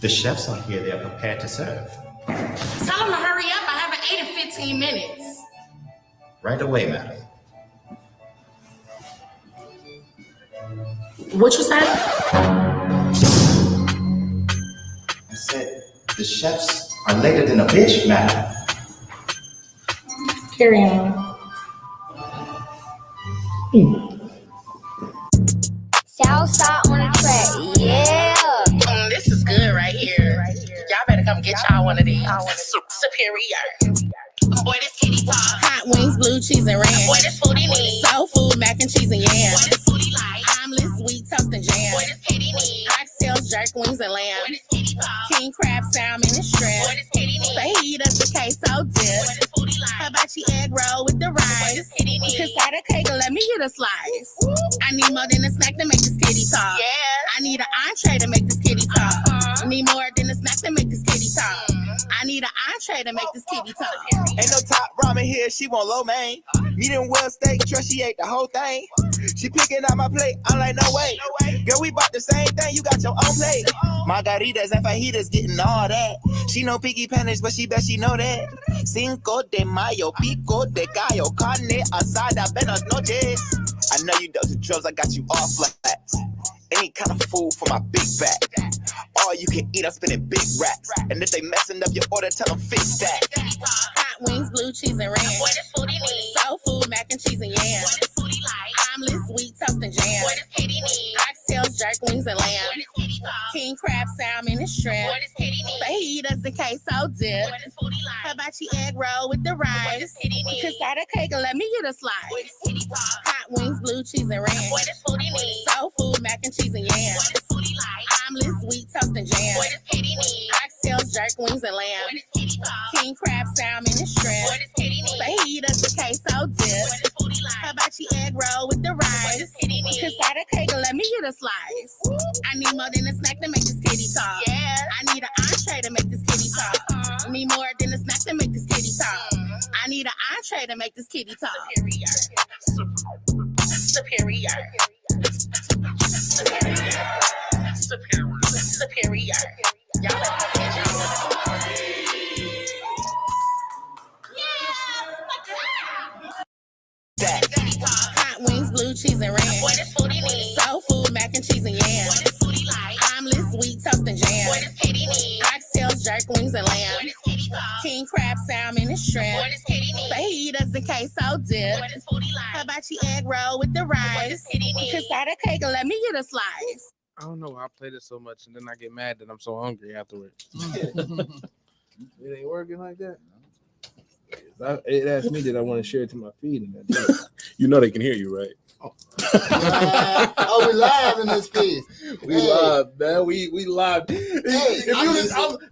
The chefs are here. They're prepared to serve. Tell them to hurry up. I haven't ate in 15 minutes. Right away, madam. What you said? I said, the chefs are later than a bitch, madam. Carry on. Southside on the track, yeah. This is good right here. Y'all better come get y'all one of these. Superior. Boy, this kitty talk. Hot wings, blue cheese, and ranch. Boy, this foodie need. Soul food, mac and cheese and yams. Boy, this foodie like. Omelette, sweet toast and jam. Boy, this kitty need. Oxtails, jerk wings, and lamb. Boy, this kitty talk. King crab, salmon, and shrimp. Boy, this kitty need. Fajitas, the queso dip. Boy, this foodie like. Hibachi egg roll with the rice. Boy, this kitty need. Casada cake, let me get a slice. I need more than a snack to make this kitty talk. Yeah. I need an entree to make this kitty talk. I need more than a snack to make this kitty talk. I need an entree to make this kitty talk. Ain't no top ramen here, she want lo mein. Medium well steak, trust she ate the whole thing. She picking out my plate, I'm like, no way. Girl, we bought the same thing, you got your own plate. Margaritas and fajitas getting all that. She know picky Spanish, but she bet she know that. Cinco de Mayo, pico de gallo, carne asada, buenas noches. I know you does the drugs, I got you all flat. Any kind of food for my big back. All you can eat, I'm spinning big racks. And if they messing up your order, tell them fix that. Hot wings, blue cheese, and ranch. Boy, this foodie need. Soul food, mac and cheese and yams. Boy, this foodie like. Omelette, sweet toast and jam. Boy, this kitty need. Oxtails, jerk wings, and lamb. Boy, this kitty talk. King crab, salmon, and shrimp. Boy, this kitty need. Fajitas and queso dip. Boy, this foodie like. Hibachi egg roll with the rice. Boy, this kitty need. Casada cake, let me get a slice. Boy, this kitty talk. Hot wings, blue cheese, and ranch. Boy, this foodie need. Soul food, mac and cheese and yams. Boy, this foodie like. Omelette, sweet toast and jam. Boy, this kitty need. Oxtails, jerk wings, and lamb. Boy, this kitty talk. King crab, salmon, and shrimp. Boy, this kitty need. Fajitas and queso dip. Boy, this foodie like. Hibachi egg roll with the rice. Boy, this kitty need. Casada cake, let me get a slice. I need more than a snack to make this kitty talk. Yeah. I need an entree to make this kitty talk. I need more than a snack to make this kitty talk. I need an entree to make this kitty talk. Superior. Superior. Superior. Superior. Y'all better come get y'all one. Hot wings, blue cheese, and ranch. Boy, this foodie need. Soul food, mac and cheese and yams. Boy, this foodie like. Omelette, sweet toast and jam. Boy, this kitty need. Oxtails, jerk wings, and lamb. Boy, this kitty talk. King crab, salmon, and shrimp. Boy, this kitty need. Fajitas and queso dip. Boy, this foodie like. Hibachi egg roll with the rice. Boy, this kitty need. Casada cake, let me get a slice. I don't know why I play this so much and then I get mad that I'm so hungry afterwards. It ain't working like that. It asked me that I want to share it to my feed, and that You know they can hear you, right? Oh, we live in this piece. We live, man. We live.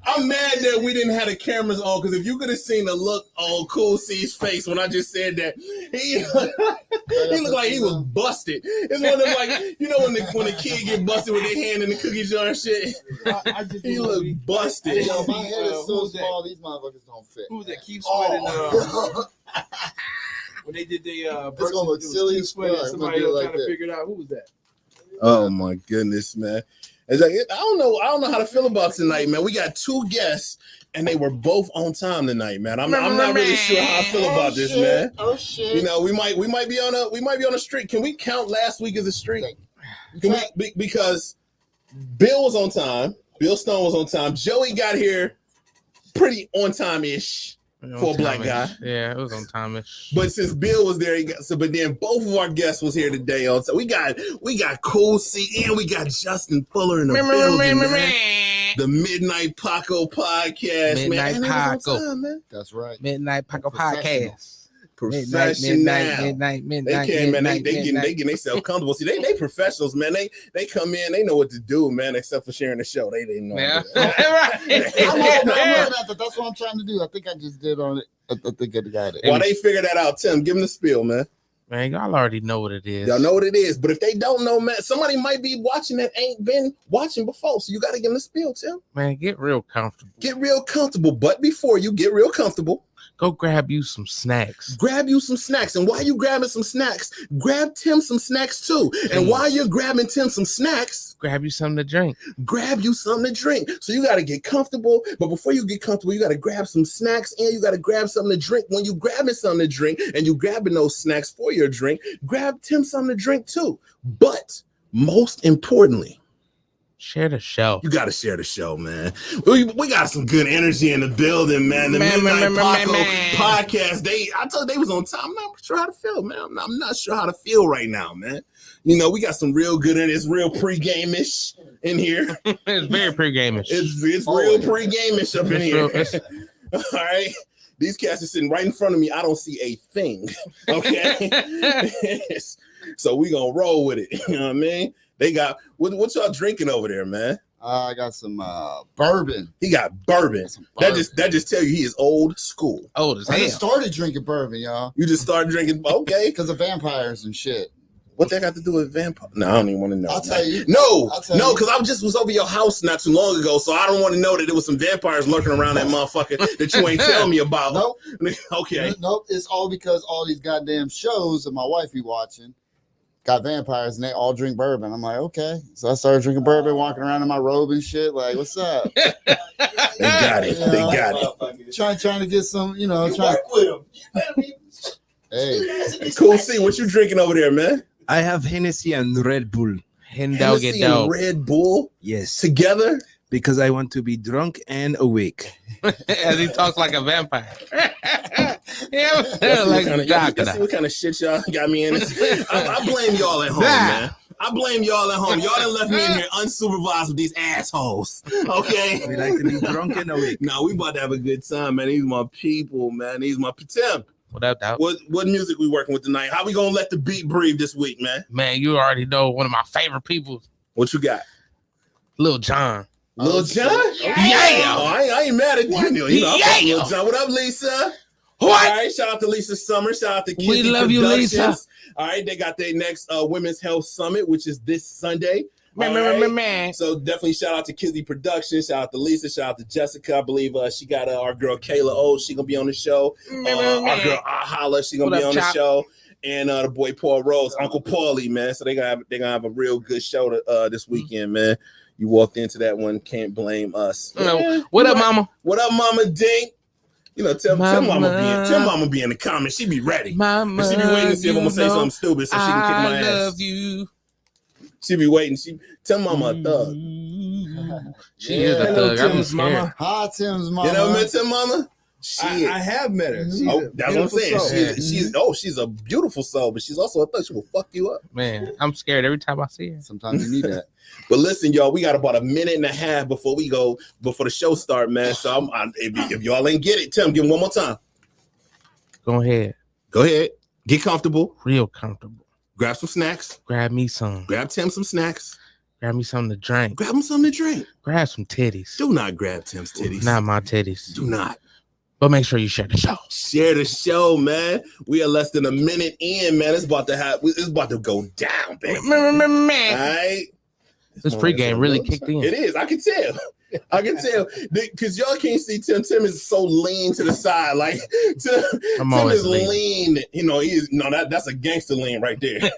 I'm mad that we didn't have the cameras on, because if you could have seen the look on Cool C's face when I just said that, he looked like he was busted. It's one of them, like, you know, when the kid get busted with their hand in the cookie jar and shit. He looked busted. Yo, my head is so small, these motherfuckers don't fit. Who was that? Keep sweating. When they did the it's gonna look silly as fuck. Somebody else trying to figure it out. Who was that? Oh my goodness, man. It's like, I don't know how to feel about tonight, man. We got two guests and they were both on time tonight, man. I'm not really sure how I feel about this, man. Oh shit. You know, we might be on a streak. Can we count last week as a streak? Because Bill was on time. Bill Stone was on time. Joey got here pretty on time-ish. For a black guy. Yeah, it was on time-ish. But since Bill was there, but then both of our guests was here today. So we got Cool C and we got Justin Fuller in the building, man. The Midnight Paco podcast, Midnight Paco. Man. That's right. Midnight Paco podcast. Professional. Midnight. They came, man. They getting themselves comfortable. See, they professionals, man. They come in, they know what to do, man. Except for sharing the show, they didn't know. Yeah. I'm looking at that. That's what I'm trying to do. I think I just did on it. I think I got it. While they figure that out, Tim, give them the spiel, man. Man, y'all already know what it is. Y'all know what it is. But if they don't know, man, somebody might be watching that ain't been watching before. So you got to give them the spiel, Tim. Man, get real comfortable. Get real comfortable. But before you get real comfortable, Go grab you some snacks. Grab you some snacks. And while you grabbing some snacks, grab Tim some snacks too. And while you're grabbing Tim some snacks, grab you something to drink. Grab you something to drink. So you got to get comfortable. But before you get comfortable, you got to grab some snacks and you got to grab something to drink. When you grabbing something to drink and you grabbing those snacks for your drink, grab Tim something to drink too. But most importantly, share the show. You got to share the show, man. We got some good energy in the building, man. The Midnight Paco podcast. I told you they was on time. I'm not sure how to feel, man. I'm not sure how to feel right now, man. You know, we got some real good in it's real pre-game-ish in here. It's very pre-game-ish. It's real pre-game-ish up in here. All right. These cats are sitting right in front of me. I don't see a thing. Okay. So we gonna roll with it. You know what I mean? They got what y'all drinking over there, man? I got some bourbon. He got bourbon. That just tell you he is old school. Old as I hell. just started drinking bourbon, y'all. You just started drinking, okay? Because of vampires and shit. What that got to do with vampire? No, I don't even want to know. I'll tell you. No, because I just was over your house not too long ago, so I don't want to know that there was some vampires lurking around that motherfucker that you ain't tell me about. Nope. Okay. Nope. It's all because all these goddamn shows that my wife be watching got vampires and they all drink bourbon. I'm like, okay. So I started drinking bourbon, walking around in my robe and shit. Like, what's up? They got it. They got it. Trying to get some, Work with them. Hey. Cool C, what you drinking over there, man? I have Hennessy and Red Bull. Hennessy and Red Bull? Yes. Together? Because I want to be drunk and awake. As he talks like a vampire. Let's see what kind of shit y'all got me in. I blame y'all at home, man. I blame y'all at home. Y'all done left me in here unsupervised with these assholes. Okay? We like to be drunk and awake. No, we about to have a good time, man. These my people, man. These my Tim. Without doubt. What music we working with tonight? How we gonna let the beat breathe this week, man? Man, you already know one of my favorite people. What you got? Lil Jon. Lil Jon? Yeah. Oh, I ain't mad at you. You know, Yeah. Lil Jon. What up, Lisa? What? All right, shout out to Lisa Summer. Shout out to Kizzy We love you, Lisa. All right, they got their next Women's Health Summit, which is this Sunday. Man. So definitely shout out to Kizzy Productions. Shout out to Lisa. Shout out to Jessica. I believe she got our girl Kayla O. She gonna be on the show. Our girl Ahala. She gonna be on the show. And the boy Paul Rose, Uncle Paulie, man. So they gonna have a real good show this weekend, man. You walked into that one, can't blame us. What up, Mama? What up, Mama Dink? You know, tell Mama be in the comments. She be ready. Mama, she be waiting to see if I'm gonna say something stupid so she can kick my ass. I love you. She be waiting. Tell Mama a thug. She is a thug. I'm scared. Mama. Hi, Tim's mama. You never met Tim Mama? I have met her. That's what I'm saying. She's a beautiful soul, but she's also a thug. She will fuck you up. Man, I'm scared every time I see her. Sometimes you need that. But listen, y'all, we got about a minute and a half before the show start, man. So if y'all ain't get it, Tim, give him one more time. Go ahead. Get comfortable. Real comfortable. Grab some snacks. Grab me some. Grab Tim some snacks. Grab me something to drink. Grab him something to drink. Grab some titties. Do not grab Tim's titties. Not my titties. Do not. But make sure you share the show. Share the show, man. We are less than a minute in, man. It's about to go down, baby. All right. This pregame really kicked in. It is. I can tell. Because y'all can't see Tim. Tim is so lean to the side. Like Tim is lean. You know, that's a gangster lean right there.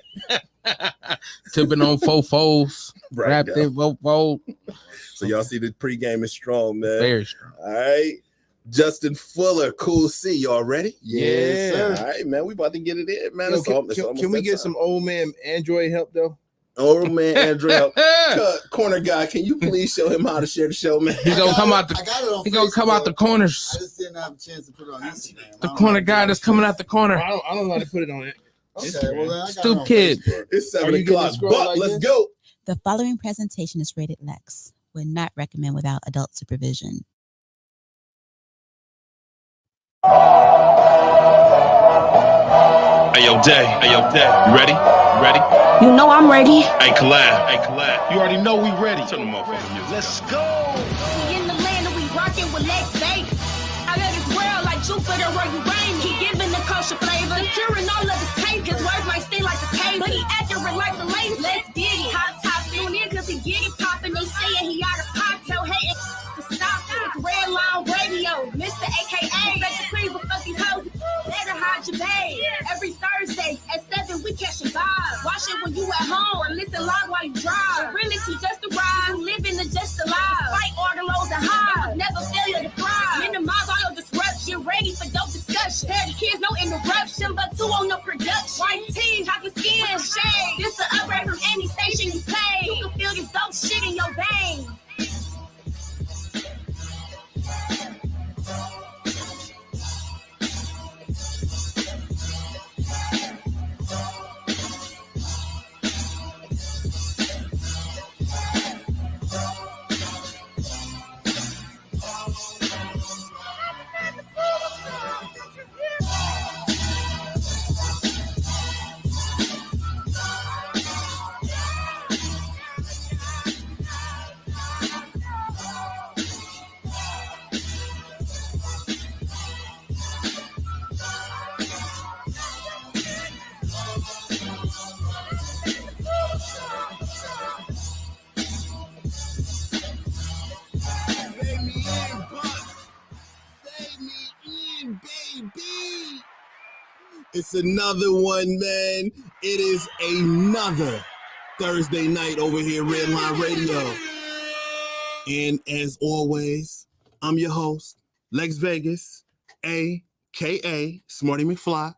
Tipping on fofos. Right. Wrapped in fofo. So y'all see the pregame is strong, man. Very strong. All right. Justin Fuller, Cool C, y'all ready? Yeah. All right, man. We about to get it in, man. Can we get some old man Android help though? Old man Andrew, corner guy, can you please show him how to share the show, man? He's gonna come out the corners. I just didn't have a chance to put it on Instagram. The corner guy that's coming out the corner. I don't know how to put it on it. Okay, well then I got Stupid kid. It's 7 o'clock, but let's go. The following presentation is rated Lexx. Would not recommend without adult supervision. Hey yo, Day. You ready? You know I'm ready. Hey, collab. You already know we ready. Turn the motherfucking music. Let's go. We in the land and we rockin' with Lexx, baby. I love this world like Jupiter where you rain. He giving the kosher flavor, curing all of his pain. His words might sting like a taser, but he accurate like the latest. Let's get it. Hot top tune in cause he get it poppin'. They saying he out of pop, tell hating to stop it. It's Redline Radio, Mr. AKA. Let the cream at home or listen live while you drive. The realest who just arrived, who living the just alive. Fight all the lows and highs, never failure to thrive. Minimize all your disruption, get ready for dope discussion. Tell the kids no interruption, but two on the production. White tees, chocolate skin, shade. This an upgrade from any station you play. You can feel this dope shit in your veins. It's another one, man. It is another Thursday night over here, Redline Radio. And as always, I'm your host, Lexx Vegas, a.k.a. Smarty McFly,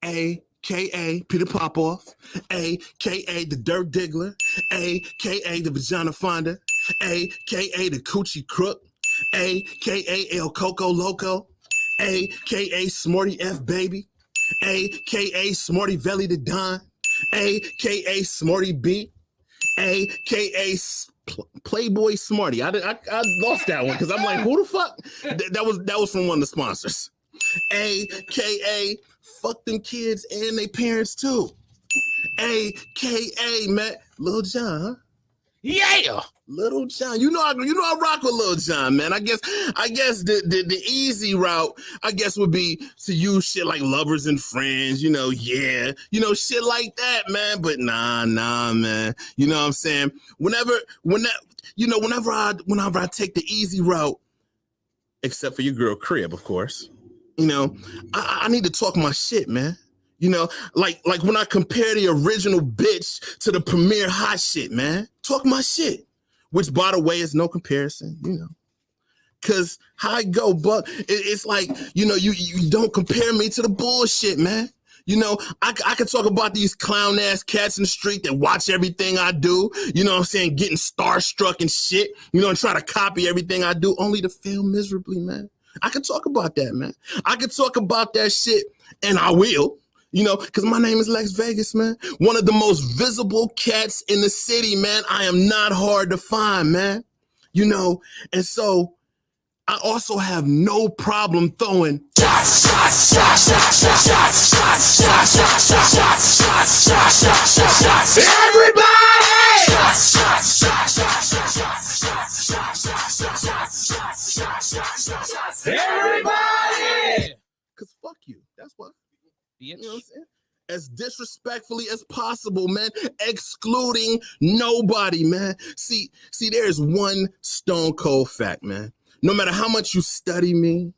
a.k.a. Peter Popoff, a.k.a. the Dirt Diggler, a.k.a. the Vagina Finder, a.k.a. the Coochie Crook, a.k.a. El Coco Loco, a.k.a. Smarty F Baby, a.k.a. Smarty Velly the Don, a.k.a. Smarty B, a.k.a. Playboy Smarty. I lost that one because I'm like, who the fuck? That was from one of the sponsors. A.k.a. fuck them kids and their parents too. A.k.a. man, Lil John, huh? Yeah, Lil John. You know I rock with Lil John, man. I guess the easy route, I guess, would be to use shit like Lovers and Friends, shit like that, man. But nah, man. You know what I'm saying? Whenever I take the easy route, except for your girl Crib, of course, I need to talk my shit, man. Like when I compare the original bitch to the premiere hot shit, man. Talk my shit. Which, by the way, is no comparison, Because how I go, but it's like, you don't compare me to the bullshit, man. I could talk about these clown-ass cats in the street that watch everything I do, getting starstruck and shit, and try to copy everything I do, only to fail miserably, man. I could talk about that, man. I could talk about that shit, and I will. Because my name is Lexx Vegas, man. One of the most visible cats in the city, man. I am not hard to find, man. And so I also have no problem throwing everybody. Because fuck you. That's what. You know what I'm saying? As disrespectfully as possible, man, excluding nobody, man. See, there's one stone cold fact, man. No matter how much you study me,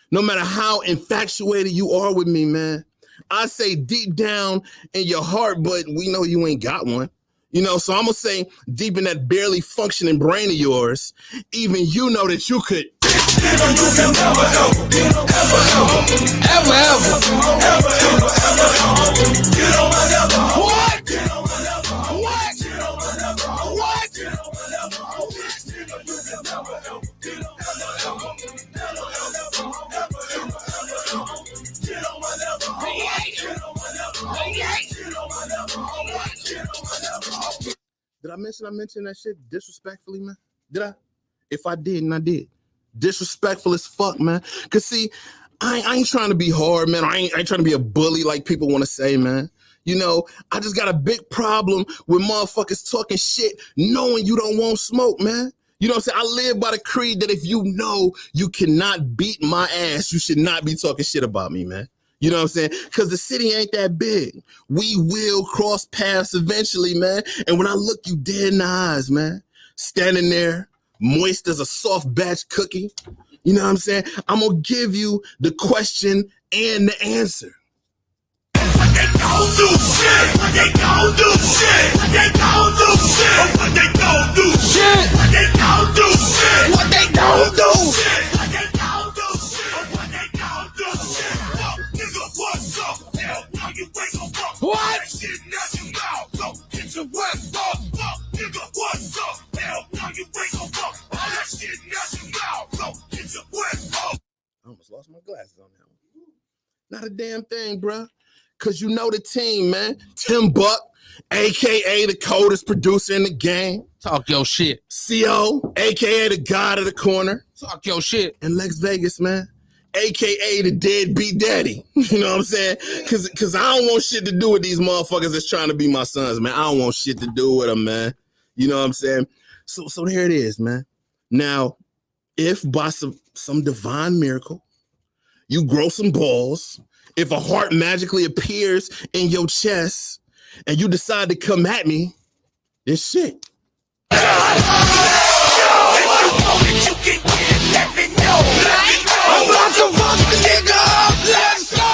no matter how infatuated you are with me, man, I say deep down in your heart, but we know you ain't got one. So I'm gonna say deep in that barely functioning brain of yours, even you know that you could. Did I mention that shit disrespectfully, man? Did I? If I didn't, I did. Disrespectful as fuck, man. Cause see, I ain't trying to be hard, man. I ain't trying to be a bully like people want to say, man. I just got a big problem with motherfuckers talking shit knowing you don't want smoke, man. You know what I'm saying? I live by the creed that if you know you cannot beat my ass, you should not be talking shit about me, man. You know what I'm saying? Because the city ain't that big. We will cross paths eventually, man. And when I look you dead in the eyes, man, standing there, moist as a soft batch cookie, you know what I'm saying? I'm going to give you the question and the answer. they gon' do shit. What they gon' do shit. What they gon' do shit. What they gon' do shit. What they gon' do shit. What they gon' do shit. What they gon' do shit. What they gon' do shit. Nigga, what's up? Hell, now you ain't gon' fuck. What? That shit nothing now. Go get your wet fuck. Nigga, what's up? Hell, now you ain't gon' fuck. That shit nothing now. Go get your wet fuck. I almost lost my glasses on that one. Not a damn thing, bruh. Cause you know the team, man. Tim Buck, aka the coldest producer in the game. Talk your shit. CO, aka the god of the corner. Talk your shit. And Lex Vegas, man, aka the deadbeat daddy. You know what I'm saying? Cause I don't want shit to do with these motherfuckers that's trying to be my sons, man. I don't want shit to do with them, man. You know what I'm saying? So there it is, man. Now, if by some divine miracle, you grow some balls, if a heart magically appears in your chest and you decide to come at me, then shit. I'm about to fuck the nigga up. Let's go.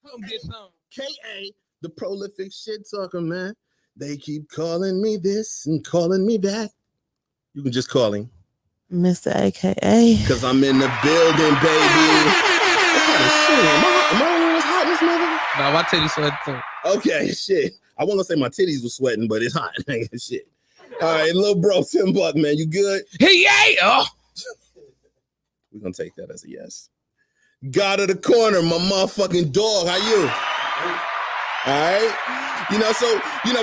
Come get some. K.A., the prolific shit talker, man. They keep calling me this and calling me that. You can just call him. Mr. AKA. Because I'm in the building, baby. That's kind of shit. Am I the one that's hot in this mother? No, my titties sweat too. Okay, shit. I wasn't gonna say my titties were sweating, but it's hot. Shit. All right, little bro, Tim Buck, man, you good? Hey, yeah. We're gonna take that as a yes. God of the corner, my motherfucking dog. How you? All right.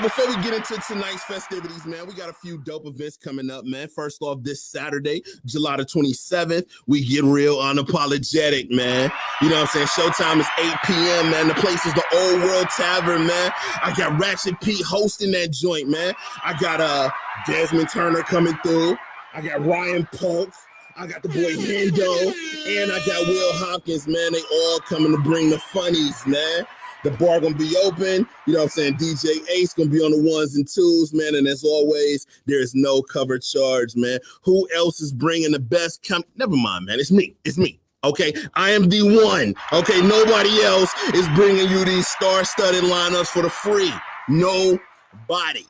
Before we get into tonight's festivities, man, we got a few dope events coming up, man. First off, this Saturday, July the 27th, we get real unapologetic, man. You know what I'm saying? Showtime is 8 p.m., man. The place is the Old World Tavern, man. I got Ratchet Pete hosting that joint, man. I got Desmond Turner coming through. I got Ryan Polk. I got the boy Hendo. And I got Will Hopkins, man. They all coming to bring the funnies, man. The bar gonna be open. You know what I'm saying? DJ Ace gonna be on the ones and twos, man. And as always, there is no cover charge, man. Who else is bringing the best? Never mind, man. It's me. It's me. Okay, I am the one. Okay, nobody else is bringing you these star-studded lineups for the free. Nobody.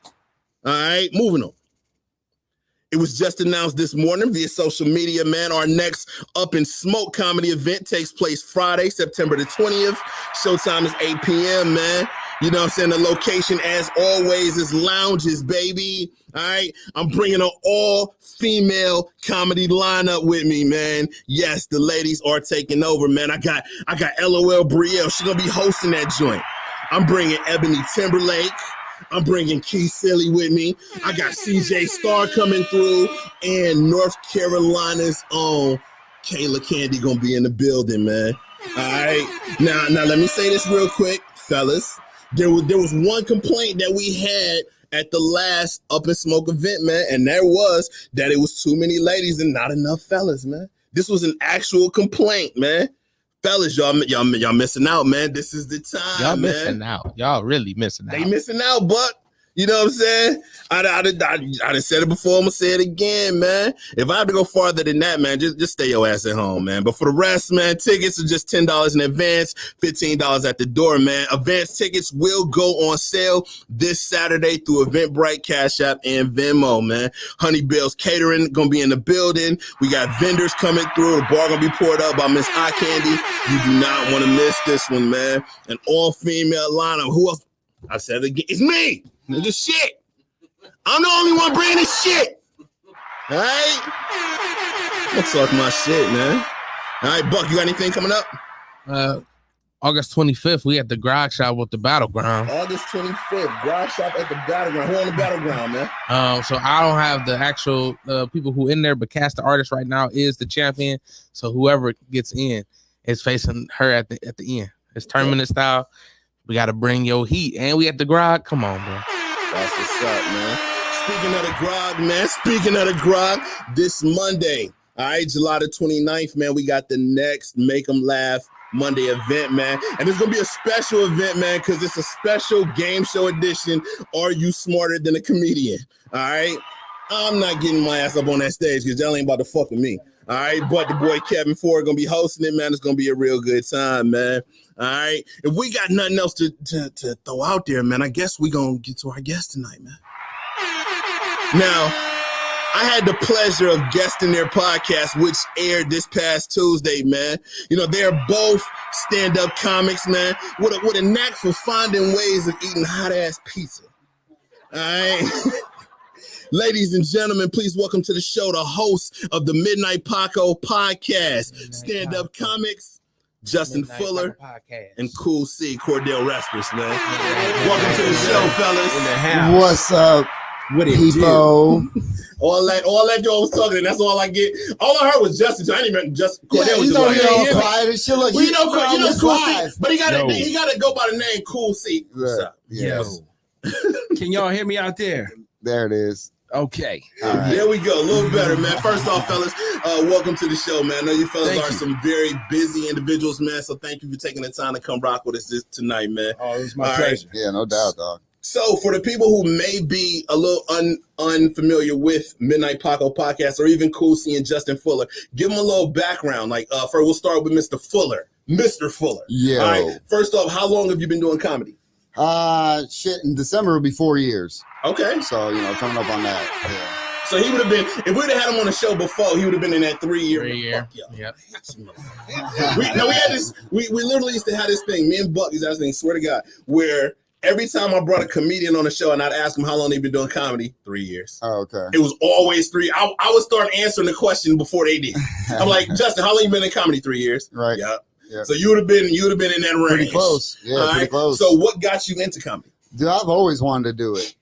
All right, moving on. It was just announced this morning via social media, man. Our next Up in Smoke comedy event takes place Friday, September the 20th. Showtime is 8 p.m., man. You know what I'm saying? The location, as always, is Lounges, baby. All right? I'm bringing an all-female comedy lineup with me, man. Yes, the ladies are taking over, man. I got LOL Brielle. She's going to be hosting that joint. I'm bringing Ebony Timberlake. I'm bringing Keith Silly with me. I got CJ Starr coming through, and North Carolina's own Kayla Candy gonna be in the building, man. All right. Now let me say this real quick, fellas. There was one complaint that we had at the last Up in Smoke event, man, and that was that it was too many ladies and not enough fellas, man. This was an actual complaint, man. Fellas, y'all missing out, man. This is the time, Y'all man. missing out. Y'all really missing out. They missing out, Buck. You know what I'm saying? I done said it before. I'm gonna say it again, man. If I have to go farther than that, man, just stay your ass at home, man. But for the rest, man, tickets are just $10 in advance, $15 at the door, man. Advance tickets will go on sale this Saturday through Eventbrite, Cash App, and Venmo, man. Honey Bill's Catering gonna be in the building. We got vendors coming through. The bar gonna be poured up by Miss Eye Candy. You do not want to miss this one, man. An all-female lineup. Who else? I said it again. It's me. Nigga, shit. I'm the only one bringing this shit. All right? Let's talk my shit, man. All right, Buck, you got anything coming up? August 25th, we at the Grog Shop with the Battleground. August 25th, Grog Shop at the Battleground. Who on the Battleground, man? So I don't have the actual people who in there, but Cast the Artist right now is the champion. So whoever gets in is facing her at the end. It's tournament style. We got to bring your heat. And we at the Grog. Come on, bro. That's what's up, man. Speaking of the Grog, this Monday, all right, July the 29th, man, we got the next Make 'em Laugh Monday event, man. And it's going to be a special event, man, because it's a special game show edition. Are you smarter than a comedian? All right. I'm not getting my ass up on that stage because y'all ain't about to fuck with me. All right, but the boy Kevin Ford gonna be hosting it, man. It's gonna be a real good time, man. All right, if we got nothing else to throw out there, man, I guess we gonna get to our guest tonight, man. Now, I had the pleasure of guesting their podcast, which aired this past Tuesday, man. You know, they're both stand-up comics, man, with a knack for finding ways of eating hot-ass pizza. All right. Ladies and gentlemen, please welcome to the show the host of the Midnight Paco podcast, stand-up comics, Justin Fuller, and Cool C, Cordell Respers, man. Welcome to the show, fellas. In the house. What's up, What it people? All that y'all was talking, and that's all I get. All I heard was Justin, so I didn't even just Cordell Yeah, was he's just over like, there all hey, quiet and shit. Look, well, you know Cool C, live. but he gotta go by the name Cool C. What's up? Yes. Can y'all hear me out there? There it is. Okay. All right. There we go. A little better, man. First off, fellas, welcome to the show, man. I know you fellas Thank are you. some very busy individuals, man. So thank you for taking the time to come rock with us tonight, man. Oh, it was my All pleasure. right. Yeah, no doubt, dog. So for the people who may be a little unfamiliar with Midnight Paco podcast or even Cool C and Justin Fuller, give them a little background. Like, first we'll start with Mr. Fuller. Mr. Fuller. Yeah. All right. First off, how long have you been doing comedy? Shit, in December will be 4 years. Okay. So, coming up on that. Yeah. So he would have been, if we'd have had him on the show before, he would have been in that 3 year. 3 year. Fuck, yo. Yep. We had this. We literally used to have this thing. Me and Buck used to have this thing. Swear to God, where every time I brought a comedian on the show and I'd ask him how long they've been doing comedy, 3 years. Oh, okay. It was always 3. I would start answering the question before they did. I'm like, Justin, how long you been in comedy? 3 years. Right. Yep. Yeah. So you would have been in that range. Pretty close. Yeah, All pretty right? close. So what got you into comedy? Dude, I've always wanted to do it.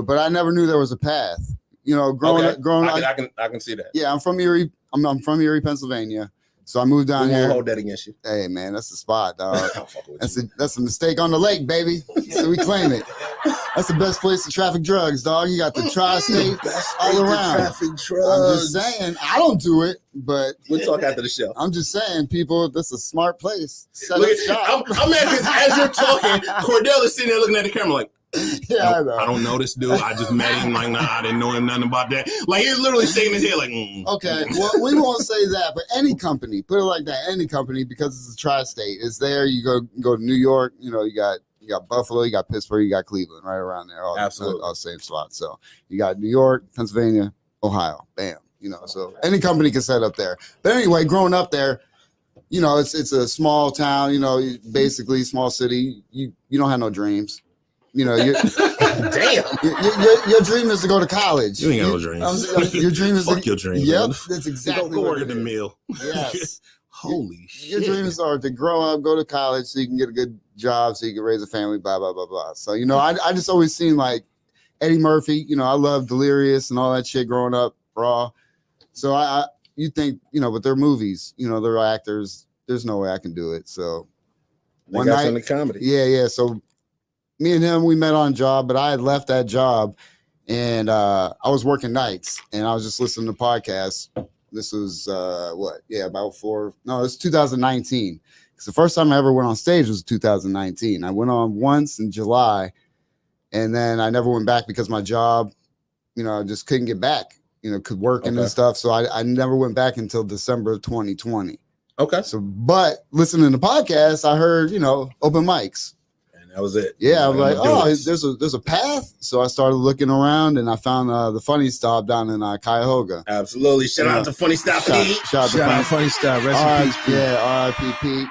But I never knew there was a path. Growing up, I can see that. yeah, I'm from Erie. I'm from Erie, Pennsylvania. So I moved down We won't here. hold that against you. Hey, man, that's the spot, dog. I'll fuck with That's you. that's a mistake on the lake, baby. So we claim it. That's the best place to traffic drugs, dog. You got the tri-state all around. Traffic I'm drugs. just saying, I don't do it, but We'll talk after the show. I'm just saying, people, this is a smart place. Set Look up at, shop. I'm mad because as you're talking, Cordell is sitting there looking at the camera like, Yeah, I know. I don't know this dude. I just met him. Like, nah, I didn't know him nothing about that. Like, he's literally shaking his head like, Okay, well, we won't say that, but any company, put it like that, any company, because it's a tri-state, it's there. You go to New York, you got Buffalo, you got Pittsburgh, you got Cleveland, right around there, Absolutely. all same spot. So you got New York, Pennsylvania, Ohio, bam. So any company can set up there. But anyway, growing up there, it's a small town, basically small city. You don't have no dreams. Damn. Your dream is to go to college. You ain't got no dreams. Your dream is Fuck your dreams. Yep, man. that's exactly Go what work it at the is. mill. Yes. Holy shit. Your dreams are to grow up, go to college, so you can get a good job, so you can raise a family, blah blah blah blah. So I just always seen like Eddie Murphy. I love Delirious and all that shit growing up, Raw. So you think with their movies, they're actors. There's no way I can do it. So One night in the comedy. yeah. So me and him, we met on a job, but I had left that job and I was working nights and I was just listening to podcasts. This was it's 2019. Because the first time I ever went on stage was 2019. I went on once in July and then I never went back because my job, I just couldn't get back, could work and stuff. So I never went back until December of 2020. Okay. So, but listening to podcasts, I heard, open mics. That was it. Yeah, I was like, this. there's a path. So I started looking around and I found the Funny Stop down in Cuyahoga. Absolutely. Shout out to Funny Stop Pete. Shout out Funny Stop. Rest in peace, Pete. Yeah, R.I.P. Pete.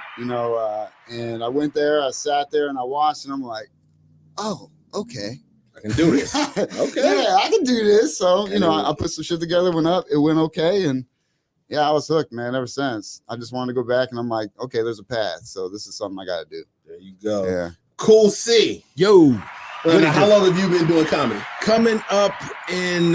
And I went there, I sat there and I watched and I'm like, oh, okay. I can do this. Okay. Yeah, I can do this. So, I put some shit together, it went okay. And yeah, I was hooked, man, ever since. I just wanted to go back and I'm like, okay, there's a path. So this is something I got to do. There you go. Yeah. Cool C. Yo. How long have you been doing comedy? Coming up in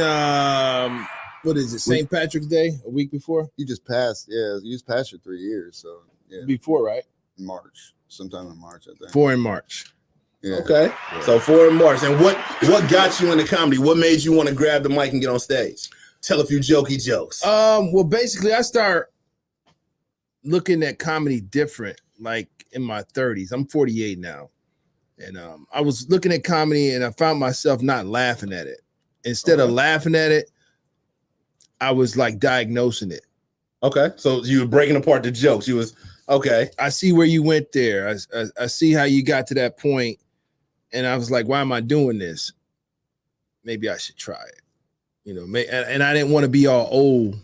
what is it? St. Patrick's Day, a week before? You just passed. Yeah, you just passed your 3 years. So yeah. Before, right? March. Sometime in March, I think. 4 in March. Yeah. Okay. Yeah. So 4 in March. And what got you into comedy? What made you want to grab the mic and get on stage? Tell a few jokey jokes. Well, basically I start looking at comedy different, like in my 30s. I'm 48 now. And I was looking at comedy and I found myself not laughing at it. instead of laughing at it, I was like diagnosing it. Okay, so you were breaking apart the jokes. You was okay. I see where you went there. I see how you got to that point, and I was like, why am I doing this? Maybe I should try it. You know, and I didn't want to be all old.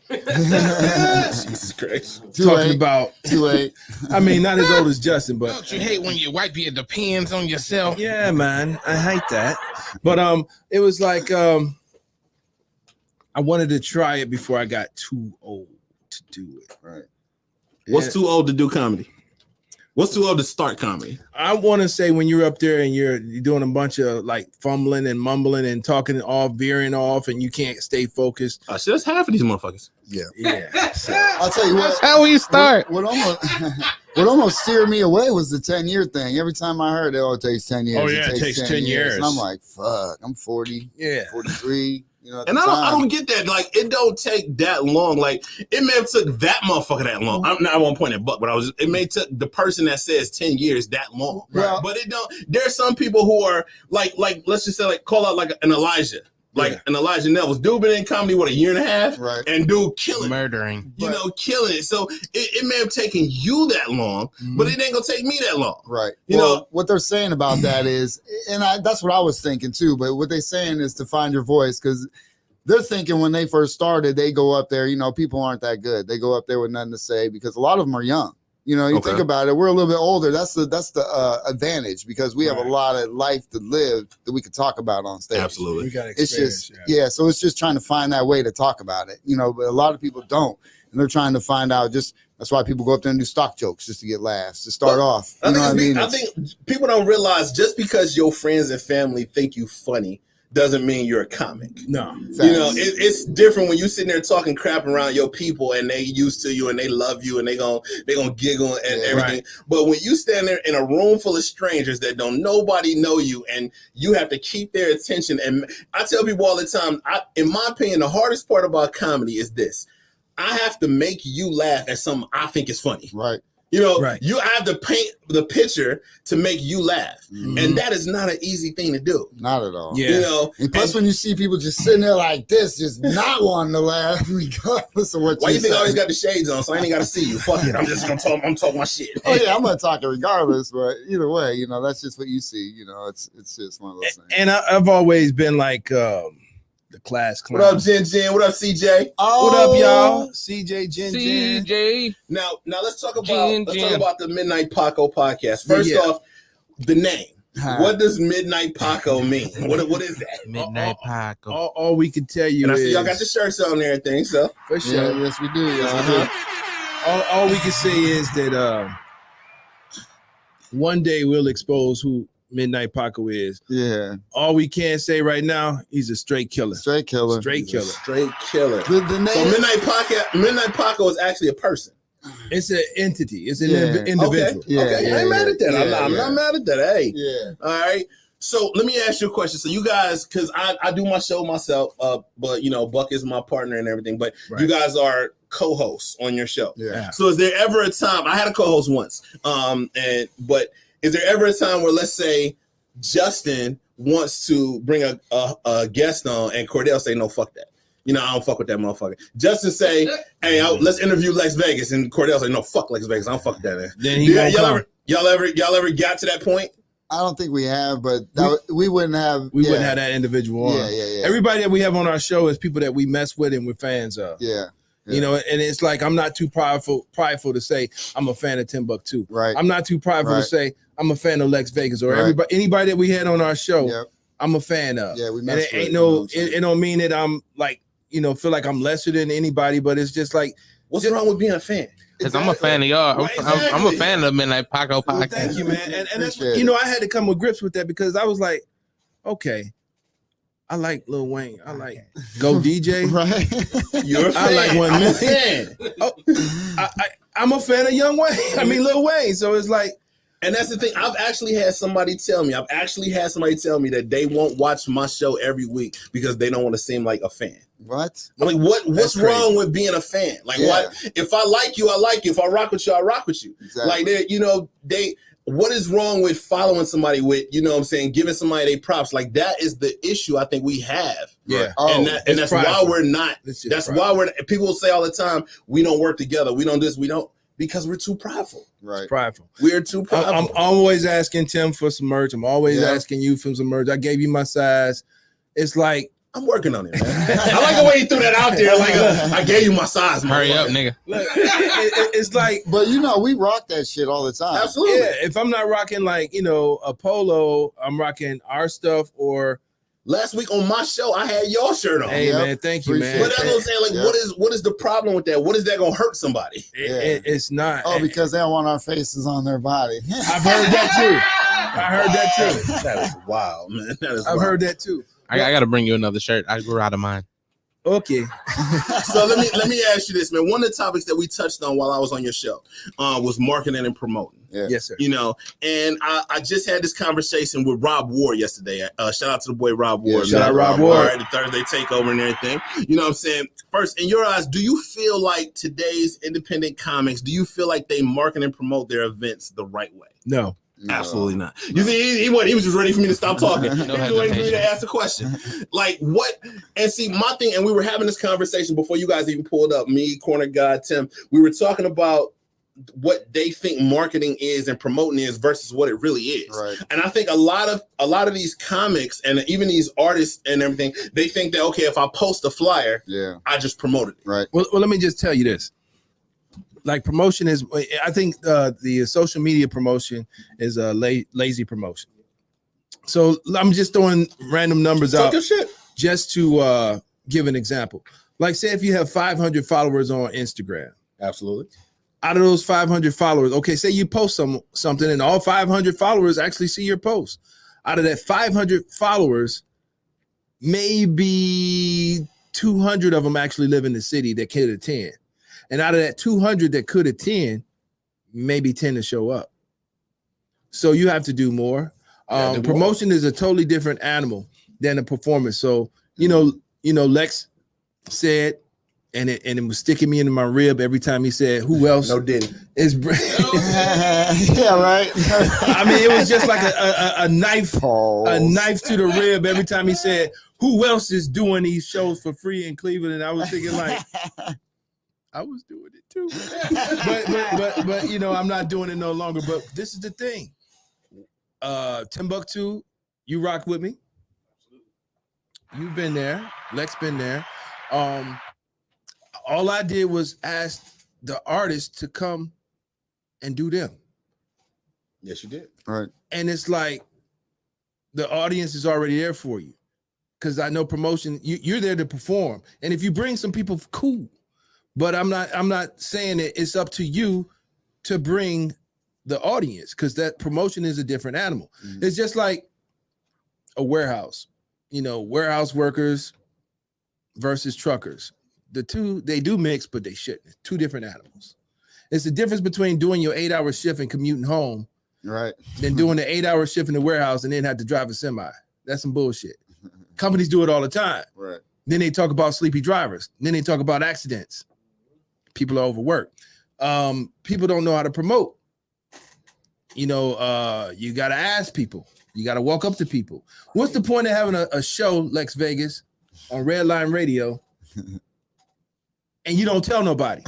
Jesus Christ. Talking about too late. I mean, not as old as Justin, but Don't you hate when you wipe your depends on yourself? yeah, man, I hate that. But it was like I wanted to try it before I got too old to do it. Right. What's too old to do comedy? What's too old to start comedy? I want to say when you're up there and you're doing a bunch of like fumbling and mumbling and talking all veering off and you can't stay focused. So that's half of these motherfuckers. Yeah. So, I'll tell you what. That's how we start. What almost steered me away was the 10-year thing. Every time I heard it takes 10 years. Oh, yeah, it takes 10 years. And I'm like, fuck, I'm 40, 43. You know, and I don't get that. Like, it don't take that long. Like, it may have took that motherfucker that long. I won't point at Buck, but it may took the person that says 10 years that long. Right. But it don't. There's some people who are like let's just say like call out like an Elijah. Like an Elijah Neville's. Dude been in comedy, what, a year and a half? Right. And dude killing Murdering. You know, killing it. So it may have taken you that long, but it ain't gonna take me that long. Right. You know what they're saying about that is, and that's what I was thinking too, but what they're saying is to find your voice, because they're thinking when they first started, they go up there, you know, people aren't that good. They go up there with nothing to say because a lot of them are young. You know, you think about it, we're a little bit older. That's the advantage because we have a lot of life to live that we could talk about on stage. Absolutely. we got It's just, so it's just trying to find that way to talk about it, you know, but a lot of people don't. And they're trying to find out that's why people go up there and do stock jokes just to get laughs, to start off. You know what I mean? I think people don't realize just because your friends and family think you funny doesn't mean you're a comic. No. You know, it's different when you sitting there talking crap around your people and they used to you and they love you and they gonna giggle and everything. Right. But when you stand there in a room full of strangers that don't nobody know you and you have to keep their attention, and I tell people all the time, in my opinion, the hardest part about comedy is this. I have to make you laugh at something I think is funny. Right. You know, you have to paint the picture to make you laugh. And that is not an easy thing to do. Not at all. Yeah. You know, and plus when you see people just sitting there like this, just not wanting to laugh, regardless of what why you think I say. always got the shades on? So I ain't got to see you. Fuck it. I'm just going to talk. I'm talking my shit. Oh, yeah, I'm going to talk it regardless. But either way, you know, that's just what you see. You know, it's just one of those things. And I've always been like the class clown. What up, Jen? What up, CJ? Oh, what up, y'all? CJ, Jen. CJ. Now let's talk about Jen. talk about the Midnight Paco podcast. First off, the name. What does Midnight Paco mean? What is that? Midnight Paco. All we can tell you and I is, see y'all got the shirts on and everything. So for sure, yes, we do. Yes, we do. All we can say is that one day we'll expose who Midnight Paco is. Yeah. All we can say right now, he's a straight killer. Straight killer. Straight killer. Straight killer. The name, so Midnight Paco is actually a person. It's an entity. It's an individual. Okay. I ain't mad at that. I'm not mad at that. Hey. Yeah. All right. So let me ask you a question. So you guys, because I do my show myself, but you know, Buck is my partner and everything, but you guys are co-hosts on your show. Yeah. So is there ever a time, I had a co-host once, but is there ever a time where, let's say, Justin wants to bring a guest on and Cordell say, no, fuck that. You know, I don't fuck with that motherfucker. Justin say, hey, let's interview Lex Vegas. And Cordell say, no, fuck Lex Vegas. I don't fuck with that. Then y'all ever got to that point? I don't think we have, but we wouldn't have. We wouldn't have that individual on. Yeah. Everybody that we have on our show is people that we mess with and we're fans of. Yeah. You know, and it's like I'm not too prideful to say I'm a fan of Timbuktu. Right. I'm not too prideful to say I'm a fan of Lex Vegas or anybody that we had on our show. I'm a fan of. Yeah, we and it ain't it don't mean that I'm like, you know, feel like I'm lesser than anybody, but it's just like, what's wrong with being a fan? Because I'm a fan of y'all. I'm a fan of Midnight Paco podcast. Well, thank you, man. And that's you know, I had to come with grips with that because I was like, okay, I like Lil Wayne. I like Go DJ. Right. You're a fan. I like one I'm a fan. fan. I'm a fan of Young Wayne. I mean Lil Wayne. So it's like, and that's the thing. I've actually had somebody tell me that they won't watch my show every week because they don't want to seem like a fan. What? I mean, what's wrong with being a fan? Like, what? If I like you, I like you. If I rock with you, I rock with you. Exactly. Like, you know, what is wrong with following somebody with, you know what I'm saying, giving somebody their props? Like that is the issue I think we have. Yeah. And that's why we're not, people will say all the time, we don't work together. We don't this, we don't, because we're too prideful. Right. Prideful. We're too prideful. I'm always asking Tim for some merch. I'm always asking you for some merch. I gave you my size. It's like, I'm working on it, man. I like the way you threw that out there. Like, I gave you my size. Hurry up, nigga. Look, it's like, but you know, we rock that shit all the time. Absolutely. Yeah, if I'm not rocking like, you know, a polo, I'm rocking our stuff. Or last week on my show, I had your shirt on. Hey man, thank you, man. But that's what I'm saying. Like, what is the problem with that? What is that gonna hurt somebody? It's not. Oh, because they don't want our faces on their body. I've heard that too. I heard that too. That is wild, man. I've heard that too. I got to bring you another shirt. I grew out of mine. Okay. So let me ask you this, man. One of the topics that we touched on while I was on your show was marketing and promoting. Yeah. Yes, sir. You know, and I just had this conversation with Rob Ward yesterday. Shout out to the boy Rob Ward. Shout out Rob Ward. All right, the Thursday takeover and everything. You know what I'm saying? First, in your eyes, do you feel like today's independent comics, do you feel like they market and promote their events the right way? No. Absolutely not. You see, he was just ready for me to stop talking. He was waiting for me to ask the question. Like what? And see, my thing, and we were having this conversation before you guys even pulled up, me, Corner God, Tim. We were talking about what they think marketing is and promoting is versus what it really is. Right. And I think a lot of these comics and even these artists and everything, they think that, okay, if I post a flyer, I just promoted it. Right. Well, let me just tell you this. Like promotion is, I think the social media promotion is a lazy promotion. So I'm just throwing random numbers out just to give an example. Like say if you have 500 followers on Instagram. Absolutely. Out of those 500 followers, okay, say you post something and all 500 followers actually see your post. Out of that 500 followers, maybe 200 of them actually live in the city that could attend. And out of that 200 that could attend, maybe 10 to show up. So you have to do more. Promotion is a totally different animal than a performance. So, you know, Lexx said, and it was sticking me into my rib every time he said, who else? No Diddy. Is yeah, right. I mean, it was just like a knife to the rib every time he said, who else is doing these shows for free in Cleveland? And I was thinking like, I was doing it too, but you know, I'm not doing it no longer. But this is the thing, Timbuktu, you rock with me. You've been there. Lexx been there. All I did was ask the artist to come and do them. Yes, you did. Right. And it's like the audience is already there for you, because I know promotion. You're there to perform, and if you bring some people, cool. But I'm not saying that it's up to you to bring the audience, because that promotion is a different animal. Mm-hmm. It's just like a warehouse, you know, warehouse workers versus truckers. The two, they do mix, but they shouldn't. Two different animals. It's the difference between doing your 8-hour shift and commuting home, right, than doing the 8-hour shift in the warehouse and then have to drive a semi. That's some bullshit. Companies do it all the time. Right. Then they talk about sleepy drivers. Then they talk about accidents. People are overworked. People don't know how to promote. You know, you got to ask people. You got to walk up to people. What's the point of having a show, Lex Vegas, on Redline Radio, and you don't tell nobody?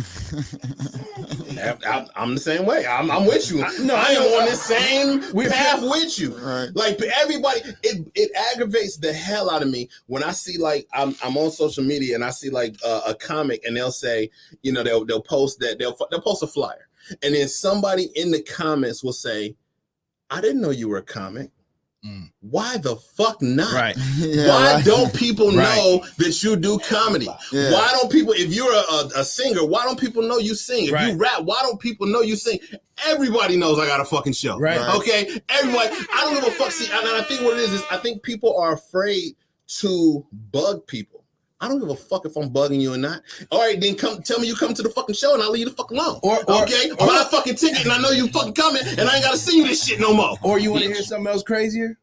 I'm the same way. I'm with you. I am on the same path with you. Right. Like everybody, it aggravates the hell out of me when I see, like, I'm on social media and I see like a comic and they'll say, you know, they'll post that they'll post a flyer, and then somebody in the comments will say, I didn't know you were a comic. Why the fuck not? Right. Yeah, why right. don't people know that you do comedy? Yeah. Why don't people, if you're a singer, why don't people know you sing? If you rap, why don't people know you sing? Everybody knows I got a fucking show. Right. Okay? Everybody, I don't give a fuck. See, and I think what it is I think people are afraid to bug people. I don't give a fuck if I'm bugging you or not. All right, then tell me you come to the fucking show and I'll leave you the fuck alone. Or buy a fucking ticket and I know you fucking coming and I ain't gotta see you this shit no more. Or you want to hear something else crazier?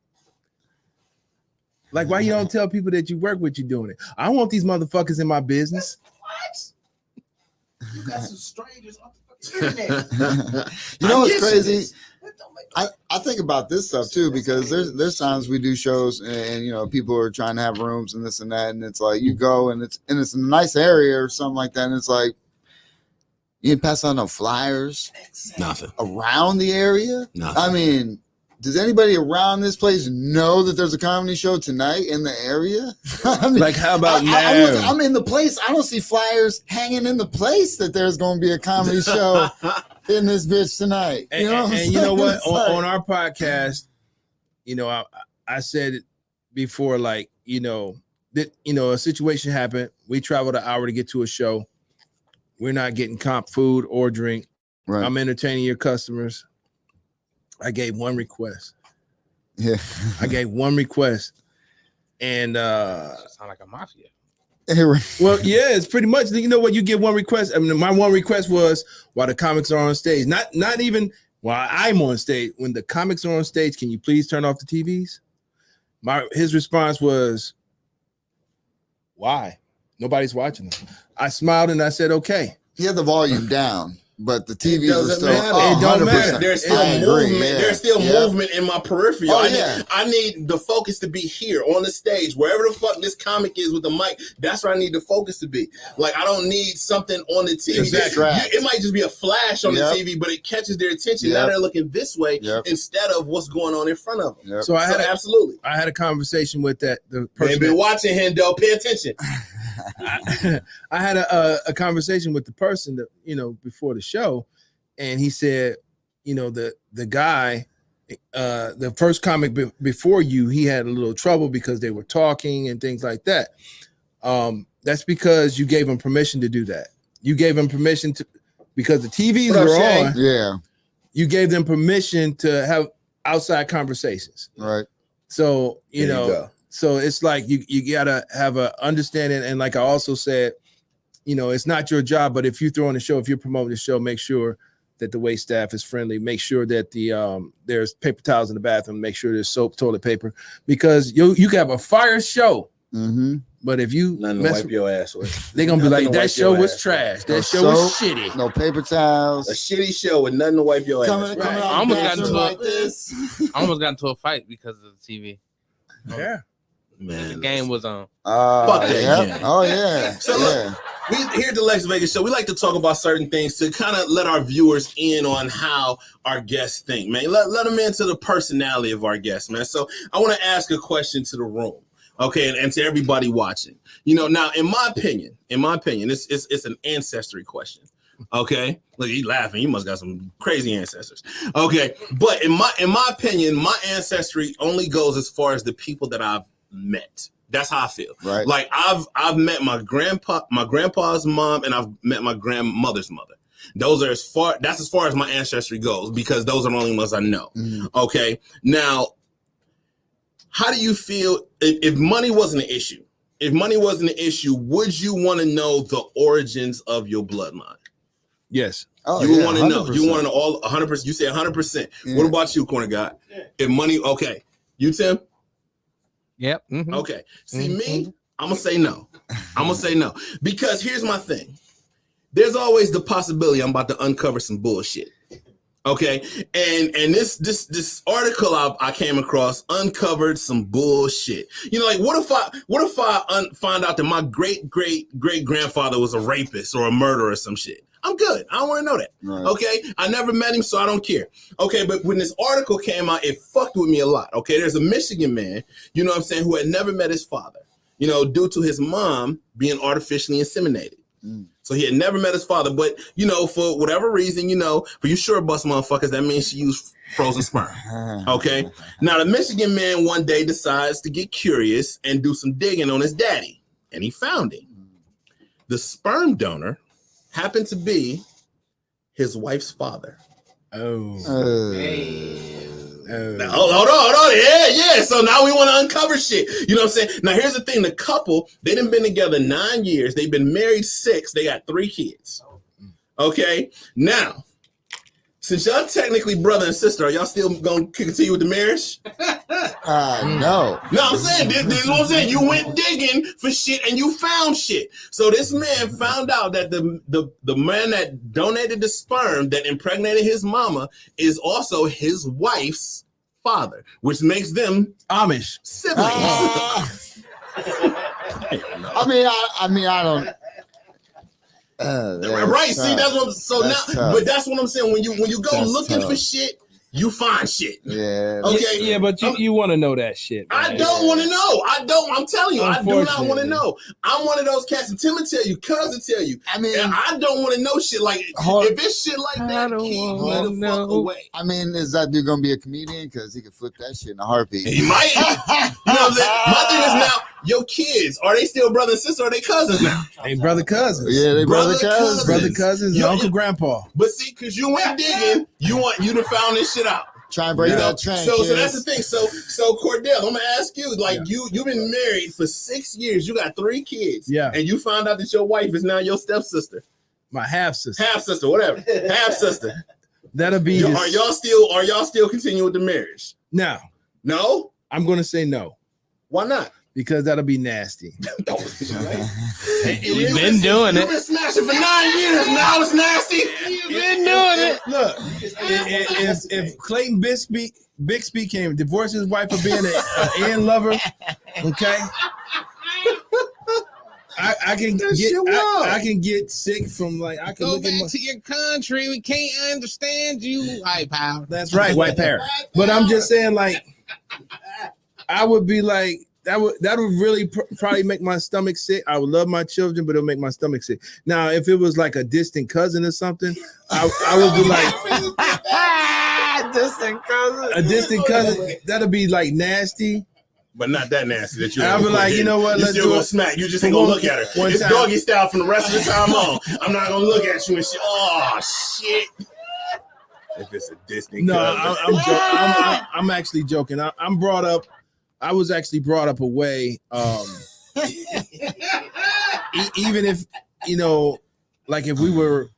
Like, why you don't tell people that you work with you doing it? I want these motherfuckers in my business. What? You got some strangers on the You know what's crazy? I think about this stuff too, because there's times we do shows and you know people are trying to have rooms and this and that, and it's like you go and it's in a nice area or something like that, and it's like you didn't pass out no flyers, nothing around the area. Nothing. I mean, does anybody around this place know that there's a comedy show tonight in the area? I mean, like, how about now? I'm in the place. I don't see flyers hanging in the place that there's going to be a comedy show in this bitch tonight. You know and you know what? On our podcast, you know, I said it before, like, you know, that, you know, a situation happened. We traveled an hour to get to a show. We're not getting comp food or drink. Right. I'm entertaining your customers. I gave one request. Yeah. I gave one request. And Sound like a mafia. well, yeah, it's pretty much, you know what, you get one request. I mean, my one request was while the comics are on stage, not even while I'm on stage, when the comics are on stage, can you please turn off the TVs? His response was, why? Nobody's watching them. I smiled and I said, okay. He had the volume down, but the TV was still. It don't matter. There's still movement. Yeah. There's still movement in my peripheral. I need the focus to be here on the stage, wherever the fuck this comic is with the mic. That's where I need the focus to be. Like, I don't need something on the TV. Exactly. It might just be a flash on the TV, but it catches their attention. Now they're looking this way instead of what's going on in front of them. So absolutely. I had a conversation with the person. They've been watching Hendo. Pay attention. I had a conversation with the person that, you know, before the show, and he said, you know, the guy, the first comic before you, he had a little trouble because they were talking and things like that. That's because you gave him permission to do that. You gave him permission to, because the TVs were on. Yeah. You gave them permission to have outside conversations. Right. So, you There you know, go. so it's like you gotta have a understanding, and like I also said, you know, it's not your job, but if you throw on the show, if you're promoting the show, make sure that the wait staff is friendly. Make sure that there's paper towels in the bathroom. Make sure there's soap, toilet paper, because you can have a fire show, but if you Nothing to wipe your ass with, they're gonna be like, that show was trash. That show was shitty. No paper towels. A shitty show with nothing to wipe your ass. I almost got into a fight because of the TV. Yeah. Man, the game was on. Fuck that game. Oh yeah. So look, we here at the Lexx Vegas show, we like to talk about certain things to kind of let our viewers in on how our guests think, man. Let them into the personality of our guests, man. So I want to ask a question to the room, okay, and to everybody watching. You know, now in my opinion, it's an ancestry question. Okay, look, you laughing. You must got some crazy ancestors. Okay, but in my opinion, my ancestry only goes as far as the people that I've met. That's how I feel. Right. Like I've met my grandpa's mom, and I've met my grandmother's mother. Those are that's as far as my ancestry goes, because those are the only ones I know. Okay. Now, how do you feel if money wasn't an issue? If money wasn't an issue, would you want to know the origins of your bloodline? Yes. Oh, you yeah, want to know. 100%. You want to know all 100%. You say 100%. Yeah. What about you, Corner God? If money, okay. You, Tim? Yep. Okay. See me? I'm gonna say no. Because here's my thing. There's always the possibility I'm about to uncover some bullshit. Okay. And this article I came across uncovered some bullshit. You know, like what if I find out that my great grandfather was a rapist or a murderer or some shit? I'm good. I don't want to know that. Right. Okay. I never met him, so I don't care. Okay. But when this article came out, it fucked with me a lot. Okay. There's a Michigan man, you know what I'm saying, who had never met his father, you know, due to his mom being artificially inseminated. So he had never met his father, but, you know, for whatever reason, you know, for you sure bust motherfuckers, that means she used frozen sperm. Okay. Now, the Michigan man one day decides to get curious and do some digging on his daddy, and he found him. The sperm donor happened to be his wife's father. Oh. Now, hold on. Yeah. So now we want to uncover shit. You know what I'm saying? Now, here's the thing. The couple, they done been together 9 years. They've been married 6. They got 3 kids. Okay. Now, Since y'all technically brother and sister, are y'all still gonna continue with the marriage? No. No, I'm saying this is what I'm saying. You went digging for shit and you found shit. So this man found out that the man that donated the sperm that impregnated his mama is also his wife's father, which makes them Amish siblings. I don't. Right? See, that's what. So that's now, tough. but that's what I'm saying. When you go That's looking tough. for shit, you find shit. Yeah. Okay. Yeah, but you want to know that shit. I man. don't want to know. I don't. I'm telling you, I do not want to Unfortunately. know. I'm one of those cats. And Tim will tell you, Cuz will tell you. I mean, and I don't want to know shit like if it's shit like that. Keep me the fuck away. I mean, is that dude gonna be a comedian? Because he can flip that shit in a heartbeat. He might. You know what I'm saying? My thing is now, your kids, are they still brother and sister? Or are they cousins now? They brother cousins. Yeah, they brother cousins. Brother cousins, Yo, uncle grandpa. But see, because you went digging, you to found this shit out. Try and break You know? that train. So kids. that's the thing. So Cordell, I'm gonna ask you, like you've been married for 6 years, you got 3 kids, Yeah. and you found out that your wife is now your stepsister, My half sister. whatever, half sister. That'll be. Are y'all still continuing with the marriage? Now, No. I'm gonna say no Why not? because that'll be nasty. You've been doing You've it. been smashing for 9 years. Now it's nasty. You've been doing it. Look, if Clayton Bixby came divorce his wife for being an Ian lover, okay, I can get sick from like I can Go look at back my. to your country. We can't understand you, white power. That's right, white parrot. But I'm just saying, like, I would be like that would really probably make my stomach sick. I would love my children, but it'll make my stomach sick. Now, if it was like a distant cousin or something, I would be like a distant cousin. That'll be like nasty. But not that nasty that you. I'll be like, you know what? You Let's still do gonna it. smack. You just ain't gonna look at her. One It's time. doggy style from the rest of the time on. I'm not gonna look at you and shit. Oh shit. If it's a distant No, cousin. I'm actually joking. I'm brought up. I was actually brought up away. Even if like if we were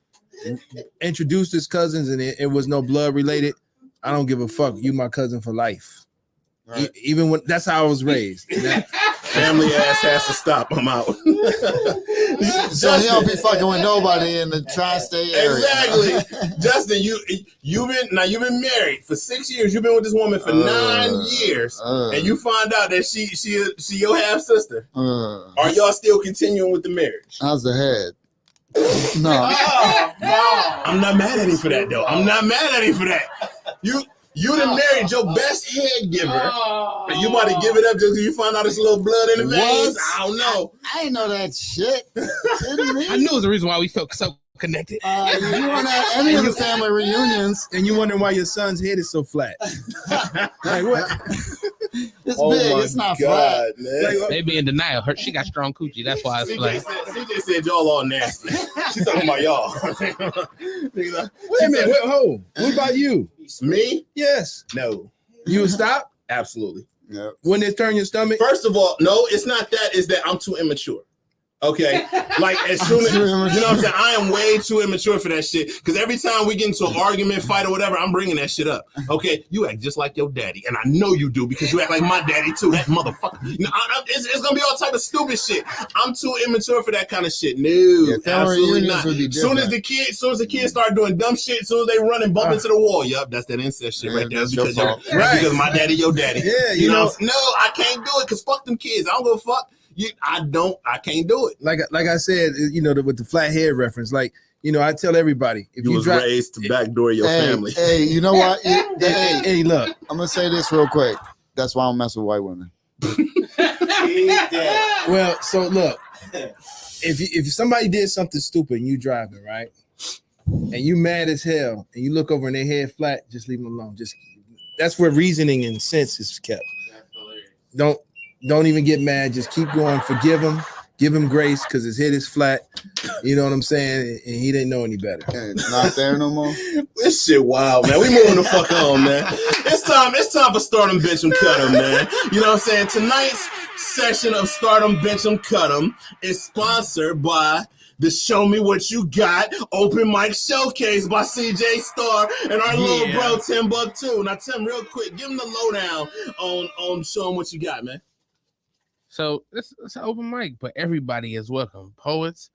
introduced as cousins and it was no blood related, I don't give a fuck. You my cousin for life. Right. Even when that's how I was raised. Family ass has to stop. I'm out. So he don't be fucking with nobody in the tri-state area. Exactly. Justin, you've been married for 6 years. You've been with this woman for 9 years, and you find out that she your half sister. Are y'all still continuing with the marriage? How's the head? No. I'm not mad at him for that though. I'm not mad at him for that. You done married your best head giver, and you about to give it up just because you find out there's a little blood in the veins? I don't know. I ain't know that shit. I knew it was the reason why we felt so connected. You weren't at any of the family reunions. And you wondering why your son's head is so flat. Like what? It's big. It's not flat. Man. They be in denial. She got strong coochie. That's why it's flat. CJ said y'all all nasty. She's talking about y'all. Wait a minute. Hold. What about you? Me? Yes. No. You would stop? Absolutely. Yep. When they turn your stomach? First of all, no, it's not that. It's that I'm too immature. Okay, like as soon as you know what I'm saying, I am way too immature for that shit. Because every time we get into an argument, fight, or whatever, I'm bringing that shit up. Okay, you act just like your daddy, and I know you do because you act like my daddy too. That motherfucker. It's gonna be all type of stupid shit. I'm too immature for that kind of shit. No, absolutely not. Soon as the kids start doing dumb shit, soon as they run and bump into the wall, yup, that's that incest shit right there. Because because my daddy, your daddy. Yeah, you know. No, I can't do it because fuck them kids. I don't give a fuck. I can't do it. Like I said, with the flat head reference, like, I tell everybody if you was raised to backdoor your family. Hey, you know what? Hey, look. I'm gonna say this real quick. That's why I don't mess with white women. Well, so look, if somebody did something stupid and you driving, right? And you mad as hell and you look over and their head flat, just leave them alone. That's where reasoning and sense is kept. Don't even get mad. Just keep going. Forgive him. Give him grace because his head is flat. You know what I'm saying? And he didn't know any better. It's not there no more. This shit wild, man. We moving the fuck on, man. It's time for Stardom Bench 'em Cut 'em, man. You know what I'm saying? Tonight's session of Stardom Bench 'em Cut 'em is sponsored by the Show Me What You Got open mic showcase by CJ Star and our little bro Tim Buck too. Now Tim, real quick, give him the lowdown on Show Him What You Got, man. So it's an open mic, but everybody is welcome. Poets,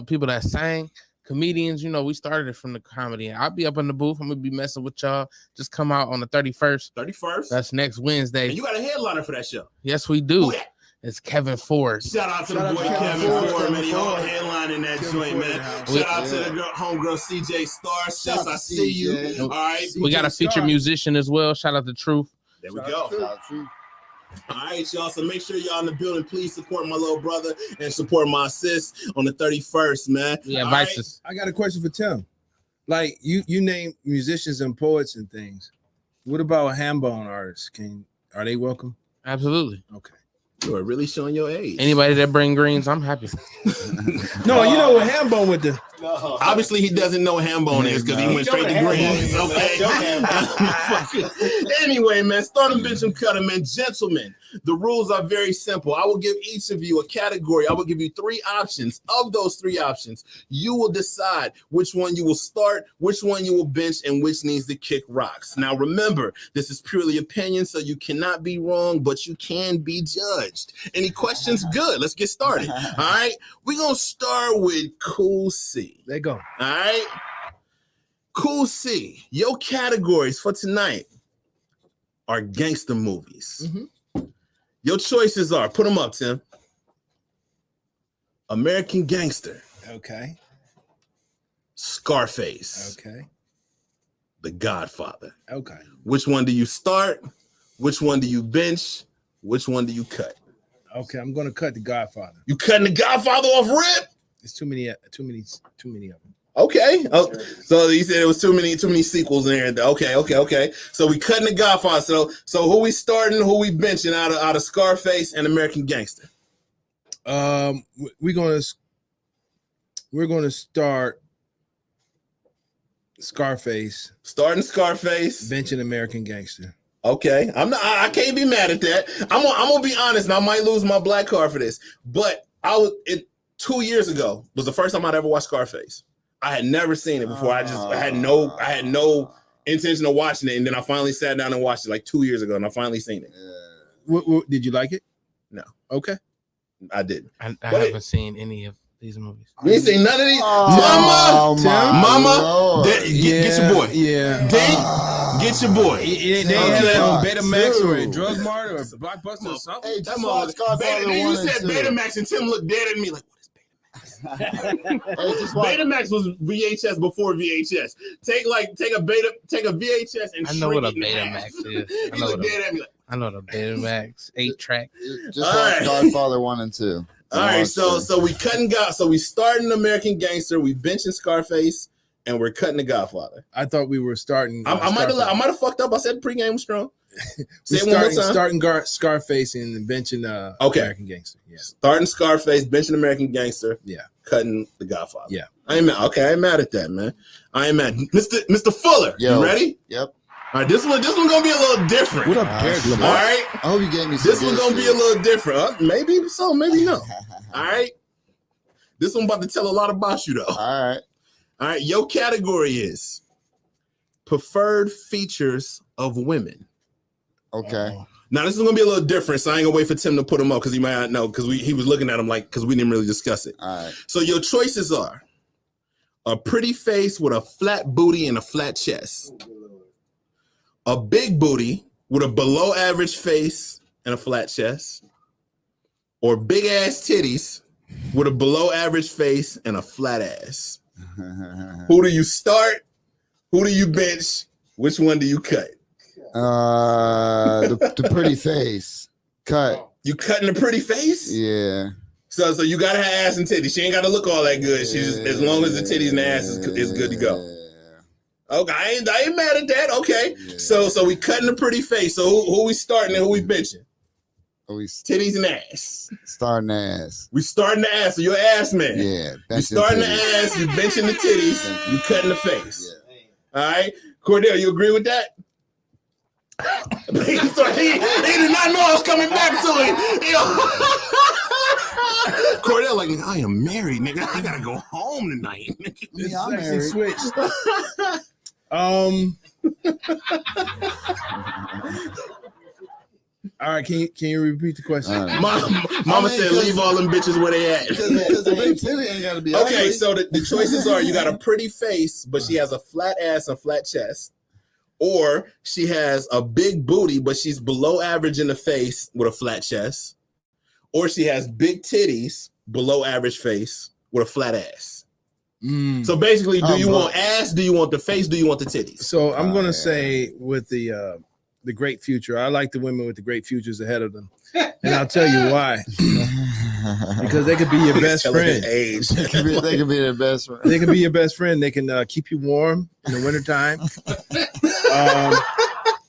people that sang, comedians. You know, we started it from the comedy. I'll be up in the booth. I'm gonna be messing with y'all. Just come out on the 31st. 31st. That's next Wednesday. And you got a headliner for that show. Yes, we do. It's Kevin Ford. Shout out to the boy Kevin Ford, man. He all headlining that joint, man. Shout out to the homegirl CJ Star. Sis, I see you. All right. We got a featured musician as well. Shout out to Truth. There we go. All right, y'all. So make sure y'all in the building. Please support my little brother and support my sis on the 31st, man. Yeah, Vices. I got a question for Tim. Like you name musicians and poets and things. What about ham-bone artists? Are they welcome? Absolutely. Okay. You are really showing your age. Anybody that bring greens, I'm happy. No, you know what ham-bone with the. Obviously, he doesn't know what ham-bone is because he went straight to greens. Okay. Anyway, man, start them, bitch, and cut them, man. Gentlemen, the rules are very simple. I will give each of you a category. I will give you 3 options. Of those 3 options, you will decide which one you will start, which one you will bench, and which needs to kick rocks. Now, remember, this is purely opinion, so you cannot be wrong, but you can be judged. Any questions? Good. Let's get started. All right. We're going to start with Cool C. There you go. All right. Cool C. Your categories for tonight are gangster movies. Mm-hmm. Your choices are, put them up, Tim. American Gangster. Okay. Scarface. Okay. The Godfather. Okay. Which one do you start? Which one do you bench? Which one do you cut? Okay, I'm gonna cut The Godfather. You cutting The Godfather off rip? It's too many of them. Okay. Oh, so you said it was too many sequels in there. Okay. So we cutting The Godfather. So who we starting? Who we benching out of Scarface and American Gangster? We're gonna start Scarface. Starting Scarface. Benching American Gangster. Okay. I can't be mad at that. I'm gonna be honest, and I might lose my black card for this, but 2 years ago was the first time I'd ever watched Scarface. I had never seen it before. I had no intention of watching it, and then I finally sat down and watched it like 2 years ago, and I finally seen it. What did you like it? No. Okay. I didn't. I haven't seen any of these movies. You ain't seen none of these? Mama, get your boy. Yeah. Get your boy. They had it on Betamax or a Drug Mart or a Blockbuster or something. Hey, just watch Godfather 1 you and said 2. Betamax, and Tim looked dead at me like, what is Betamax? Betamax was VHS before VHS. Take a VHS and I know what a shrink it in Betamax half. is. He looked dead at me like, I know the Betamax 8-track. Just watch Godfather 1 and 2. all right, so we starting American Gangster, we benching Scarface, and we're cutting The Godfather. I thought we were starting. I might have fucked up. I said pregame was strong. Say it We're one more time. starting Scarface and benching American Gangster. Yeah. Starting Scarface, benching American Gangster. Yeah. Cutting The Godfather. Yeah. I ain't mad. Okay, I ain't mad at that, man. I ain't mad. Mr. Fuller, Yo. you ready? Yep. All right, this one gonna be a little different. What up, Derek Lamar? All right. I hope you gave me some This one's gonna be a little different. Maybe so, maybe no. All right. This one about to tell a lot about you, though. All right. Your category is preferred features of women. Okay. Now this is gonna be a little different, so I ain't gonna wait for Tim to put them up because he might not know because he was looking at them like because we didn't really discuss it. All right. So your choices are a pretty face with a flat booty and a flat chest, a big booty with a below average face and a flat chest, or big ass titties with a below average face and a flat ass. Who do you start? Who do you bench? Which one do you cut? The pretty face. Cut. You cutting the pretty face? Yeah. So you gotta have ass and titties. She ain't gotta look all that good. She just as long as the titties and the ass is good to go. Okay, I ain't mad at that. Okay, yeah. So we cutting the pretty face. So who we starting and who we benching? Titties and ass. Starting the ass. We starting the ass. So you're an ass man. Yeah. You starting the ass. You benching the titties. You cutting the face. Yeah. All right, Cordell, you agree with that? he did not know I was coming back to it. Cordell, like, nigga, I am married, nigga. I gotta go home tonight. This I'm sexy married. switched. All right, can you repeat the question? Mama said, leave all them bitches where they at. Because the big titty ain't gotta be Okay, ugly. so the choices are: you got a pretty face, but she has a flat ass and flat chest, or she has a big booty, but she's below average in the face with a flat chest, or she has big titties, below average face with a flat ass. So basically, do you want ass? Do you want the face? Do you want the titties? So I'm gonna say with the great future, I like the women with the great futures ahead of them, and I'll tell you why. Because they could be your best friend. Age. They could be their best friend. They can be your best friend. They can keep you warm in the wintertime.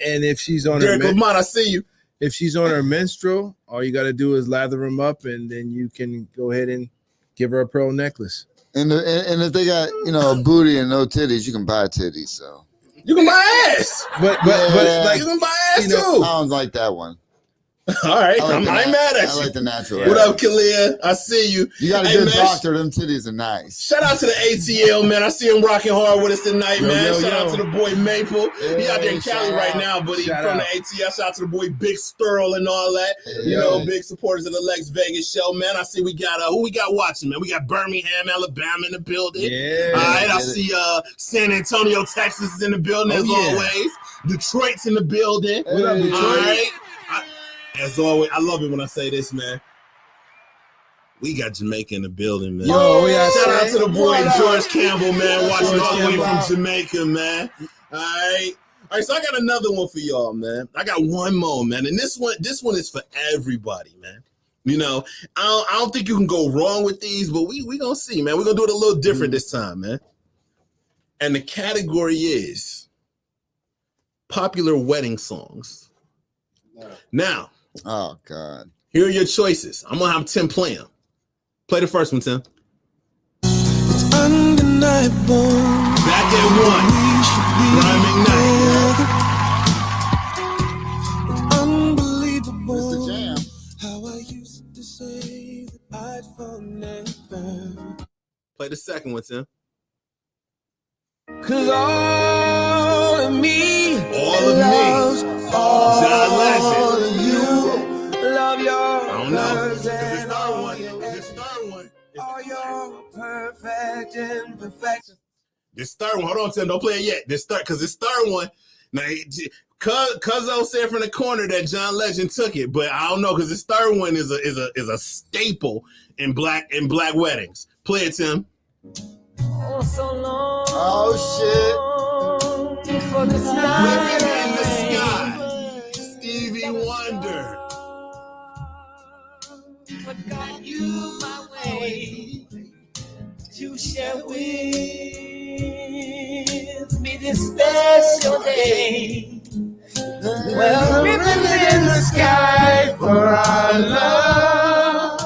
And if she's on Derek Lamont, I see you. If she's on her menstrual, all you got to do is lather them up, and then you can go ahead and give her a pearl necklace. And if they got a booty and no titties, you can buy titties. So you can buy ass, but like you can buy ass too. I don't like that one. All right, I ain't mad at you. I like the natural. What up, Kalia? I see you. You got a Hey, good man, doctor. Them titties are nice. Shout out to the ATL, man. I see him rocking hard with us tonight, man. yo, Shout out yo. to the boy Maple. He out there in Shout Cali right out. now, but he's Shout from out. the ATL. Shout out to the boy Big Sterl and all that. You know, big supporters of the Lexx Vegas show, man. I see we got who we got watching, man. We got Birmingham, Alabama in the building. Yeah. All right, I see San Antonio, Texas is in the building as always. Detroit's in the building. What up, Detroit? All right. As always, I love it when I say this, man. We got Jamaica in the building, man. Yo, Shout out to the boy George Campbell, man, watching George all the way Campbell. from Jamaica, man. All right, so I got another one for y'all, man. I got one more, man, and this one is for everybody, man. You know, I don't think you can go wrong with these, but we gonna see, man. We're gonna do it a little different this time, man. And the category is popular wedding songs. Now, oh God, here are your choices. I'm gonna have Tim play them. Play the first one, Tim. Undeniable. Back at one. Brian McKnight. Unbelievable. Mr. Jam. How I used to say that I'd fall never. Play the second one, Tim. Cause all of me. All of me. John Legend. You love your I don't know. This third one. All your perfect imperfections. This third one. Hold on, Tim. Don't play it yet. This third one. Now, Cuzzo said from the corner that John Legend took it, but I don't know because this third one is a staple in black weddings. Play it, Tim. Oh, so long. Oh shit. For this night. Living in the Sky. Stevie Wonder. What got you my way to share with me this special day? Well, ribbons in the sky for our love.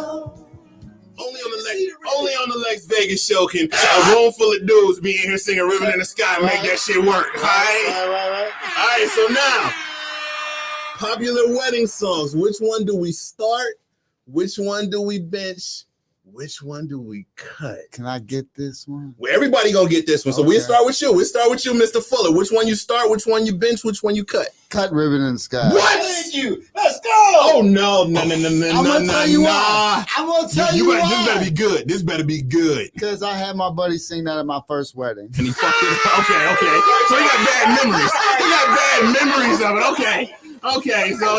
Only on the Lexx Vegas show can a room full of dudes be in here singing "Ribbon in the Sky" and make that shit work. All right. So now, popular wedding songs. Which one do we start? Which one do we bench? Which one do we cut? Can I get this one? Well, everybody gonna get this one. So we'll start with you. We'll start with you, Mr. Fuller. Which one you start? Which one you bench? Which one you cut? Cut Ribbon in the Sky. What? Thank you. Let's go. Oh no. I'm gonna tell you why. I'm gonna tell you why. This better be good. This better be good. Because I had my buddy sing that at my first wedding. And he fucked it up. Okay. So he got bad memories. Of it. Okay. So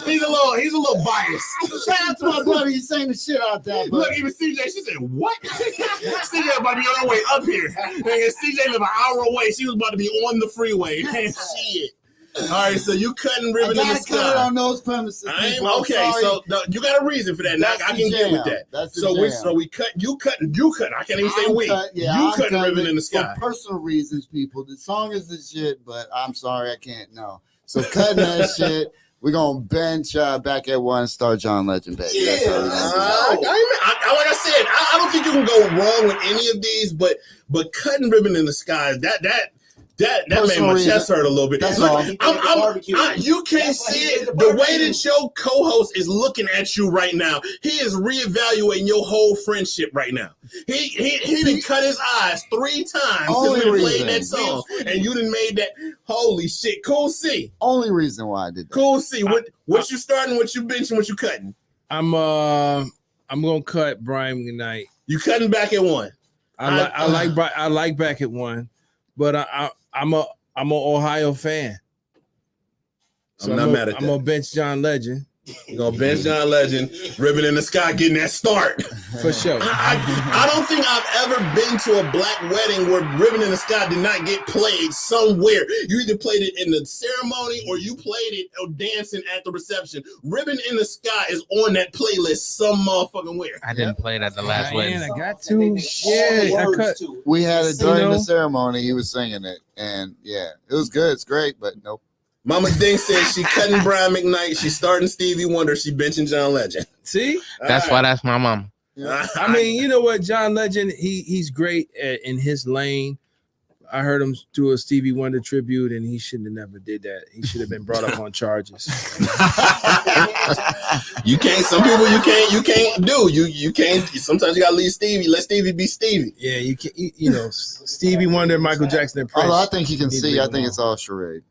he's a little biased. Shout out to my buddy. He sang the shit out that. Look, even CJ, she said, what? CJ about to be on her way up here. And CJ lived an hour away. She was about to be on the freeway. Shit. All right, so you cutting Ribbon in the Sky. Cut it on those premises. Okay, so you got a reason for that. Now I can get with that. So we cut. You cutting. I can't even say we. You cutting Ribbon in the Sky. For personal reasons, people. The song is the shit, but I'm sorry, I can't. No. So cutting that shit. We're gonna bench Back at One, start John Legend, baby. Yeah. Like I said, I don't think you can go wrong with any of these, but cutting Ribbon in the Sky, That made Personal my reason. chest hurt a little bit. That's Look, all. you can't see it. The way that your co-host is looking at you right now, he is reevaluating your whole friendship right now. He done cut his eyes 3 times Only since we played reason. that song, and you done made that. Holy shit, Cool C. Only reason why I did that. Cool C. What you starting? What you benching? What you cutting? I'm gonna cut Brian McKnight. You cutting back at 1. I like back at 1, but I'm an Ohio fan. So I'm not mad at that. I'm gonna bench John Legend. You're gonna bench John Legend, Ribbon in the Sky, getting that start. For sure. I don't think I've ever been to a black wedding where Ribbon in the Sky did not get played somewhere. You either played it in the ceremony or you played it or dancing at the reception. Ribbon in the Sky is on that playlist some motherfucking where. I didn't play it at the last wedding. I got to. Yeah, I cut. We had it during the ceremony. He was singing it, and yeah, it was good. It's great, but nope. Mama Ding says she cutting Brian McKnight. She's starting Stevie Wonder. She benching John Legend. See, that's why that's my mom. I mean, you know what, John Legend, he's great in his lane. I heard him do a Stevie Wonder tribute, and he shouldn't have never did that. He should have been brought up on charges. You can't. Some people you can't do. You can't. Sometimes you gotta leave Stevie. Let Stevie be Stevie. Yeah, you can. You know, Stevie Wonder, Michael Jackson, and Prince. Although I think he can see. I think it's all charade.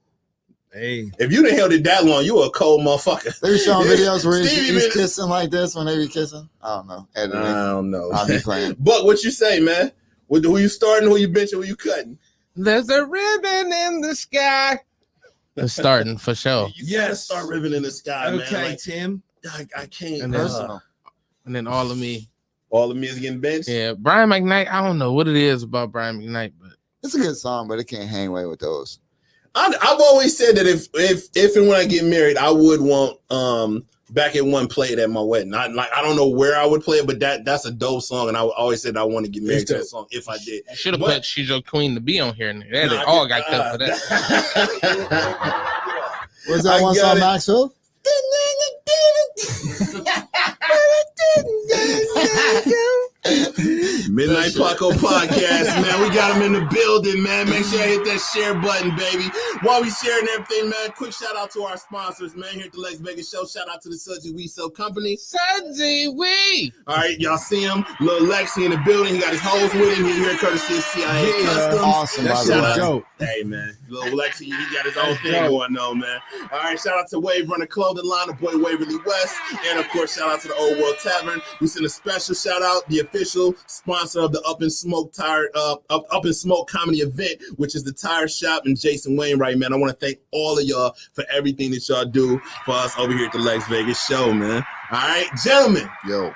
Hey, if you done held it that long, you a cold motherfucker. They be showing videos where he's kissing like this when they be kissing. I don't know. Editing. I don't know. I'll be playing. But what you say, man? Who you starting? Who you benching? Who you cutting? There's a ribbon in the sky. It's starting for sure. You gotta start Ribbon in the Sky, man. Okay, like, Tim. I can't. And then all of me. All of me is getting benched. Yeah, Brian McKnight. I don't know what it is about Brian McKnight, but it's a good song, but it can't hang away with those. I've always said that if and when I get married, I would want Back at One played at my wedding. I don't know where I would play it, but that's a dope song, and I always said I want to get married to that song if I did. Should have put She's Your Queen to Be on here, and that all got cut for that. Was that one song, Maxwell? Midnight Paco Podcast, man. We got them in the building, man. Make sure you hit that share button, baby. While we sharing everything, man, quick shout out to our sponsors, man. Here at the Lexx Vegas Show. Shout out to the Sudsy We Sell Company. Sudsy We. All right, y'all see him. Little Lexx in the building. He got his hoes with him. He here courtesy of CIA Customs. Awesome, by the way. Dope. Hey, man. Little Lexx, he got his own thing going on, man. All right, shout out to Wave Runner Clothing Line, the boy Waverly West. And, of course, shout out to the Old World Tavern. We send a special shout out, the official sponsor of the Up in Smoke comedy event, which is the Tire Shop and Jason Wainwright, man. I want to thank all of y'all for everything that y'all do for us over here at the Lexx Vegas Show, man. All right, gentlemen. Yo.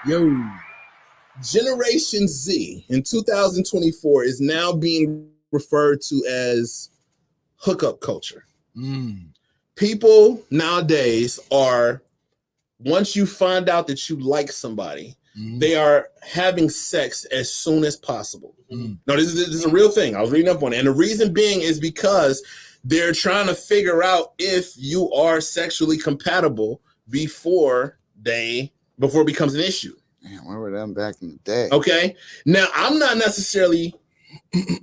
Generation Z in 2024 is now being referred to as hookup culture. People nowadays are, once you find out that you like somebody, they are having sex as soon as possible. No, this is a real thing. I was reading up on it. And the reason being is because they're trying to figure out if you are sexually compatible before it becomes an issue. Man, where were them back in the day? Okay. Now, I'm not necessarily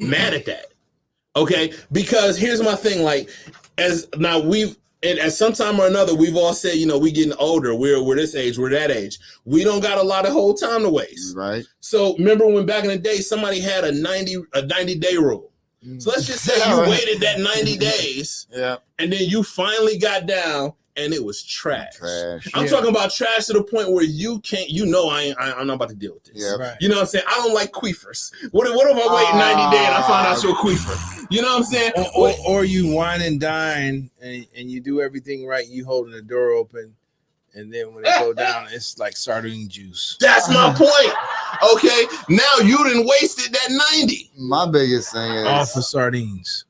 mad at that. Okay. Because here's my thing. Like, at some time or another, we've all said, we getting older. We're this age, we're that age. We don't got a lot of whole time to waste. Right. So remember when back in the day, somebody had a 90-day rule. So let's just say you waited that 90 days, and then you finally got down, and it was trash. I'm talking about trash to the point where you can't, I'm not about to deal with this. Yeah. Right. You know what I'm saying? I don't like queefers. What if I wait 90 days and I find out you're a queefer? You know what I'm saying? Or you wine and dine and you do everything right. You holding the door open, and then when it go down, it's like sardine juice. That's my point. Okay, now you done wasted that 90. My biggest thing is all for sardines.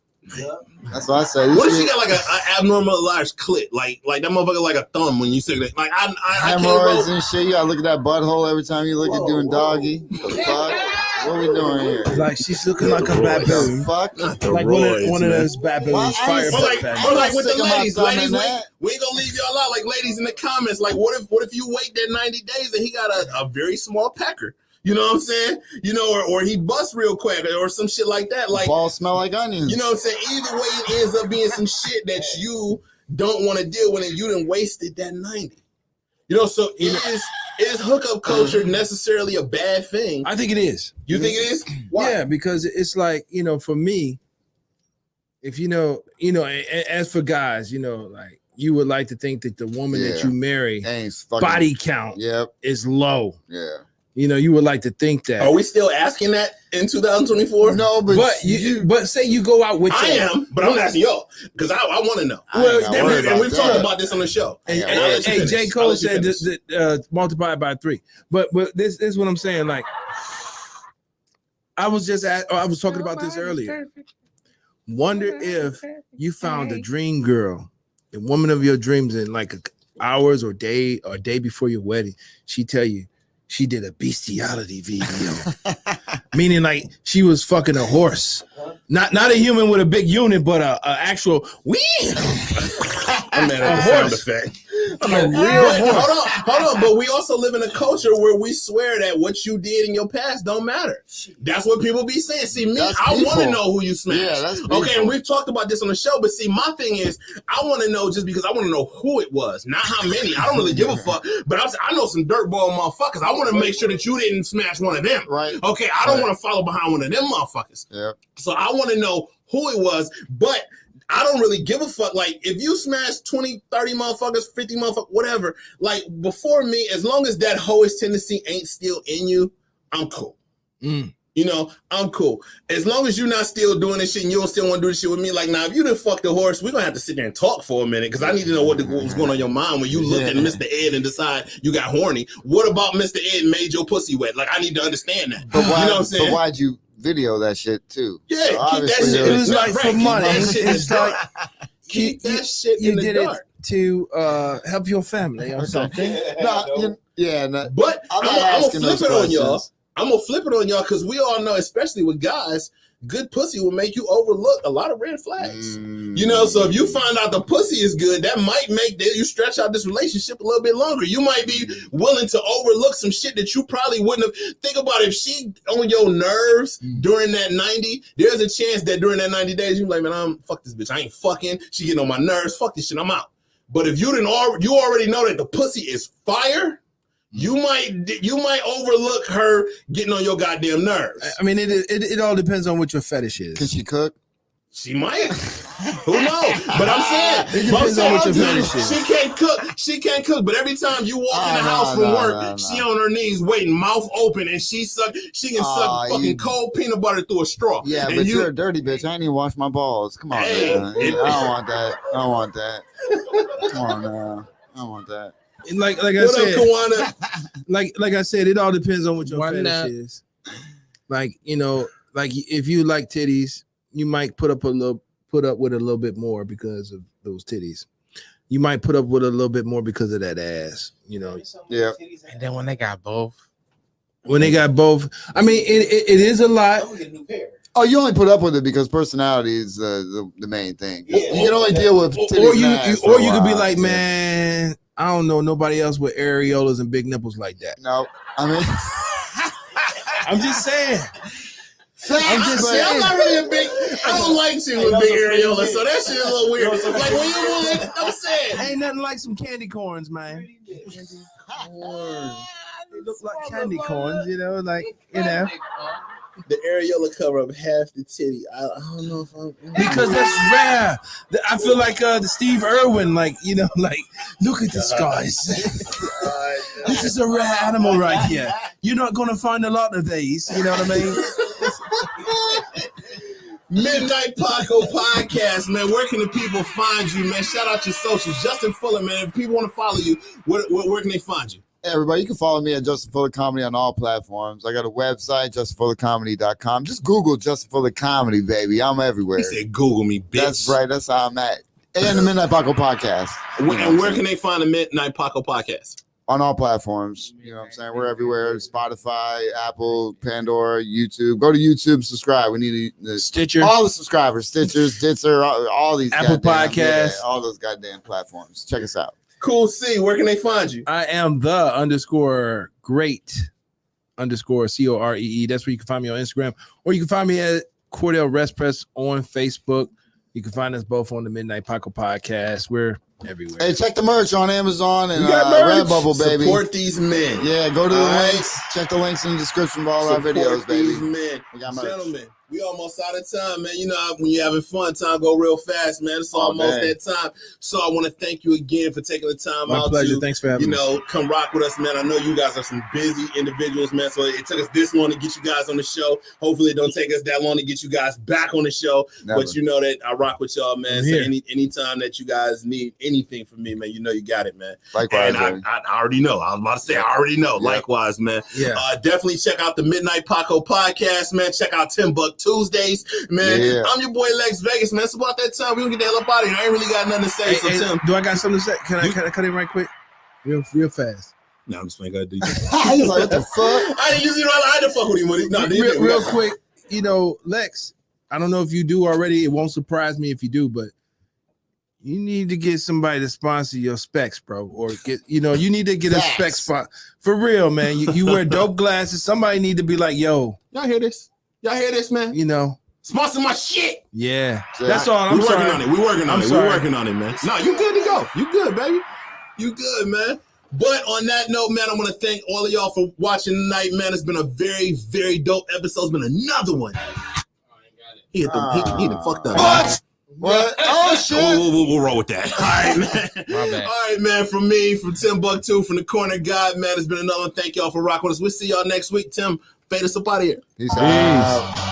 That's what I say. What if she got like an abnormal large clit, like that motherfucker like a thumb when you say that? Like I hemorrhoids and shit. You gotta look at that butthole every time you look at doing doggy. What the fuck? What are we doing here? Like she's looking like a baboon. Fuck. Like one of those baboons. Fire or like with the ladies, we ain't gonna leave y'all out. Like ladies in the comments, like what if you wait that 90 days and he got a very small pecker? You know what I'm saying? You know, or he busts real quick or some shit like that. Like balls smell like onions. You know what I'm saying? Either way, it ends up being some shit that you don't want to deal with, and you done wasted that 90. You know, so is hookup culture necessarily a bad thing? I think it is. You think it is? Why? Yeah, because it's like, you know, for me, if you know, as for guys, you know, like you would like to think that the woman that you marry body count is low. Yeah. You know, you would like to think that. Are we still asking that in 2024? No, but but say you go out with I am, but I'm asking y'all because I want to know. And we've talked about this on the show. Hey, J. Cole said that multiply by 3. But this is what I'm saying. Like, I was talking about this earlier. Wonder if you found a dream girl, the woman of your dreams, in like hours or day before your wedding. She tell you she did a bestiality video, meaning like she was fucking a horse, not a human with a big unit, but a actual I'm mad at the sound effect. Hold on, but we also live in a culture where we swear that what you did in your past don't matter. That's what people be saying. See, me, I want to know who you smashed. Yeah, that's okay, and we've talked about this on the show, but see, my thing is, I want to know just because I want to know who it was, not how many. I don't really give a fuck, but I know some dirtball motherfuckers. I want to make sure that you didn't smash one of them. Right. Okay, I don't want to follow behind one of them motherfuckers. Yeah. So I want to know who it was, but I don't really give a fuck. Like, if you smash 20, 30 motherfuckers, 50 motherfuckers, whatever, like, before me, as long as that hoish tendency ain't still in you, I'm cool. You know, I'm cool. As long as you're not still doing this shit and you don't still want to do this shit with me, like, now, if you done fucked the horse, we're going to have to sit there and talk for a minute because I need to know what was going on in your mind when you looked at Mr. Ed and decide you got horny. What about Mr. Ed made your pussy wet? Like, I need to understand that. But why, you know what I'm saying? But why'd you video that shit too? Yeah, So keep that shit. It was like for money. It's like keep that shit in the dark. To help your family or something. But I'm gonna flip it on y'all. I'm gonna flip it on y'all because we all know, especially with guys, good pussy will make you overlook a lot of red flags. You know, so if you find out the pussy is good, that might make you stretch out this relationship a little bit longer. You might be willing to overlook some shit that you probably wouldn't have. Think about it, if she on your nerves during that 90, there's a chance that during that 90 days, you're like, man, fuck this bitch. I ain't fucking. She getting on my nerves. Fuck this shit. I'm out. But if you already know that the pussy is fire, you might overlook her getting on your goddamn nerves. I mean, it all depends on what your fetish is. Can she cook? She might. Who knows? But I'm saying it depends on what your fetish is. She can't cook. But every time you walk in the house from work, she on her knees waiting, mouth open, and she can suck fucking cold peanut butter through a straw. Yeah, but you're a dirty bitch. I ain't even wash my balls. Come on, man. I don't want that. Come on now. I don't want that. Like I said, like I said, it all depends on what your fetish is. Like, you know, like if you like titties, you might put up with a little bit more because of those titties. You might put up with a little bit more because of that ass, you know. Yeah. And then when they got both, I mean, it is a lot. Oh, you only put up with it because personality is the main thing. You can only deal with titties or you could be like, man, I don't know nobody else with areolas and big nipples like that. No, I mean, I'm just saying. I'm not really a big. I don't like shit with big areolas, so that shit is a little weird. Like when you I'm saying, ain't nothing like some candy corns, man. They look like candy corns, you know, like you know. The areola cover up half the titty. I don't know if I'm because that's rare. I feel like the Steve Irwin, like you know, like look at this, guys. This is a rare animal right here. You're not gonna find a lot of these. You know what I mean? Midnight Paco Podcast, man. Where can the people find you, man? Shout out your socials, Justin Fuller, man. If people want to follow you, where can they find you? Hey, everybody, you can follow me at Justin Fuller Comedy on all platforms. I got a website, justinfullercomedy.com. Just Google Justin Fuller Comedy, baby. I'm everywhere. He said Google me, bitch. That's right. That's how I'm at. And the Midnight Paco Podcast. And where can they find the Midnight Paco Podcast? On all platforms. You know what I'm saying? We're everywhere. Spotify, Apple, Pandora, YouTube. Go to YouTube, subscribe. We need Stitcher. All the subscribers. Stitcher, Ditzer, all these Apple Podcasts. All those goddamn platforms. Check us out. Cool C, where can they find you? I am the _great _COREE. That's where you can find me on Instagram, or you can find me at Cordell Rest Press on Facebook. You can find us both on the Midnight Paco podcast. We're everywhere. Hey, check the merch on Amazon and Redbubble, baby. Support these men. Yeah, go to the links. Check the links in the description of all our videos, baby. These men. We got merch. Gentlemen, we almost out of time, man. You know, when you're having fun, time go real fast, man. It's almost that time. So I want to thank you again for taking the time My out pleasure. to, Thanks for having me. come rock with us, man. I know you guys are some busy individuals, man. So it took us this long to get you guys on the show. Hopefully it don't take us that long to get you guys back on the show. Never. But you know that I rock with y'all, man. So anytime that you guys need anything from me, man, you know you got it, man. Likewise, and I already know. I was about to say, I already know. Yeah. Likewise, man. Yeah. Definitely check out the Midnight Paco podcast, man. Check out Tim Buck Tuesdays, man. Yeah. I'm your boy Lexx Vegas, man. It's about that time. We gonna get the hell up out of here. I ain't really got nothing to say. Hey, Tim. do I got something to say? Can I cut in right quick? Real fast. No, I'm just playing. Gotta do. He's like, what the fuck? I didn't usually I didn't fuck with him. No, real quick, Lex, I don't know if you do already. It won't surprise me if you do, but you need to get somebody to sponsor your specs, bro. Or you need to get a spec spot. For real, man. You wear dope glasses. Somebody need to be like, yo. Y'all hear this? Y'all hear this, man? Sponsor my shit. Yeah. That's all. I'm sorry. We're working on it, man. No, you good to go. You good, baby. You good, man. But on that note, man, I want to thank all of y'all for watching tonight, man. It's been a very, very dope episode. It's been another one. He hit the fucked up. What? Oh, shit. We'll roll with that. All right, man. My bad. All right, man. From me, from Tim Buck 2, from the Corner God, man. It's been another one. Thank y'all for rocking with us. We'll see y'all next week. Tim, fade us up out of here. Peace out.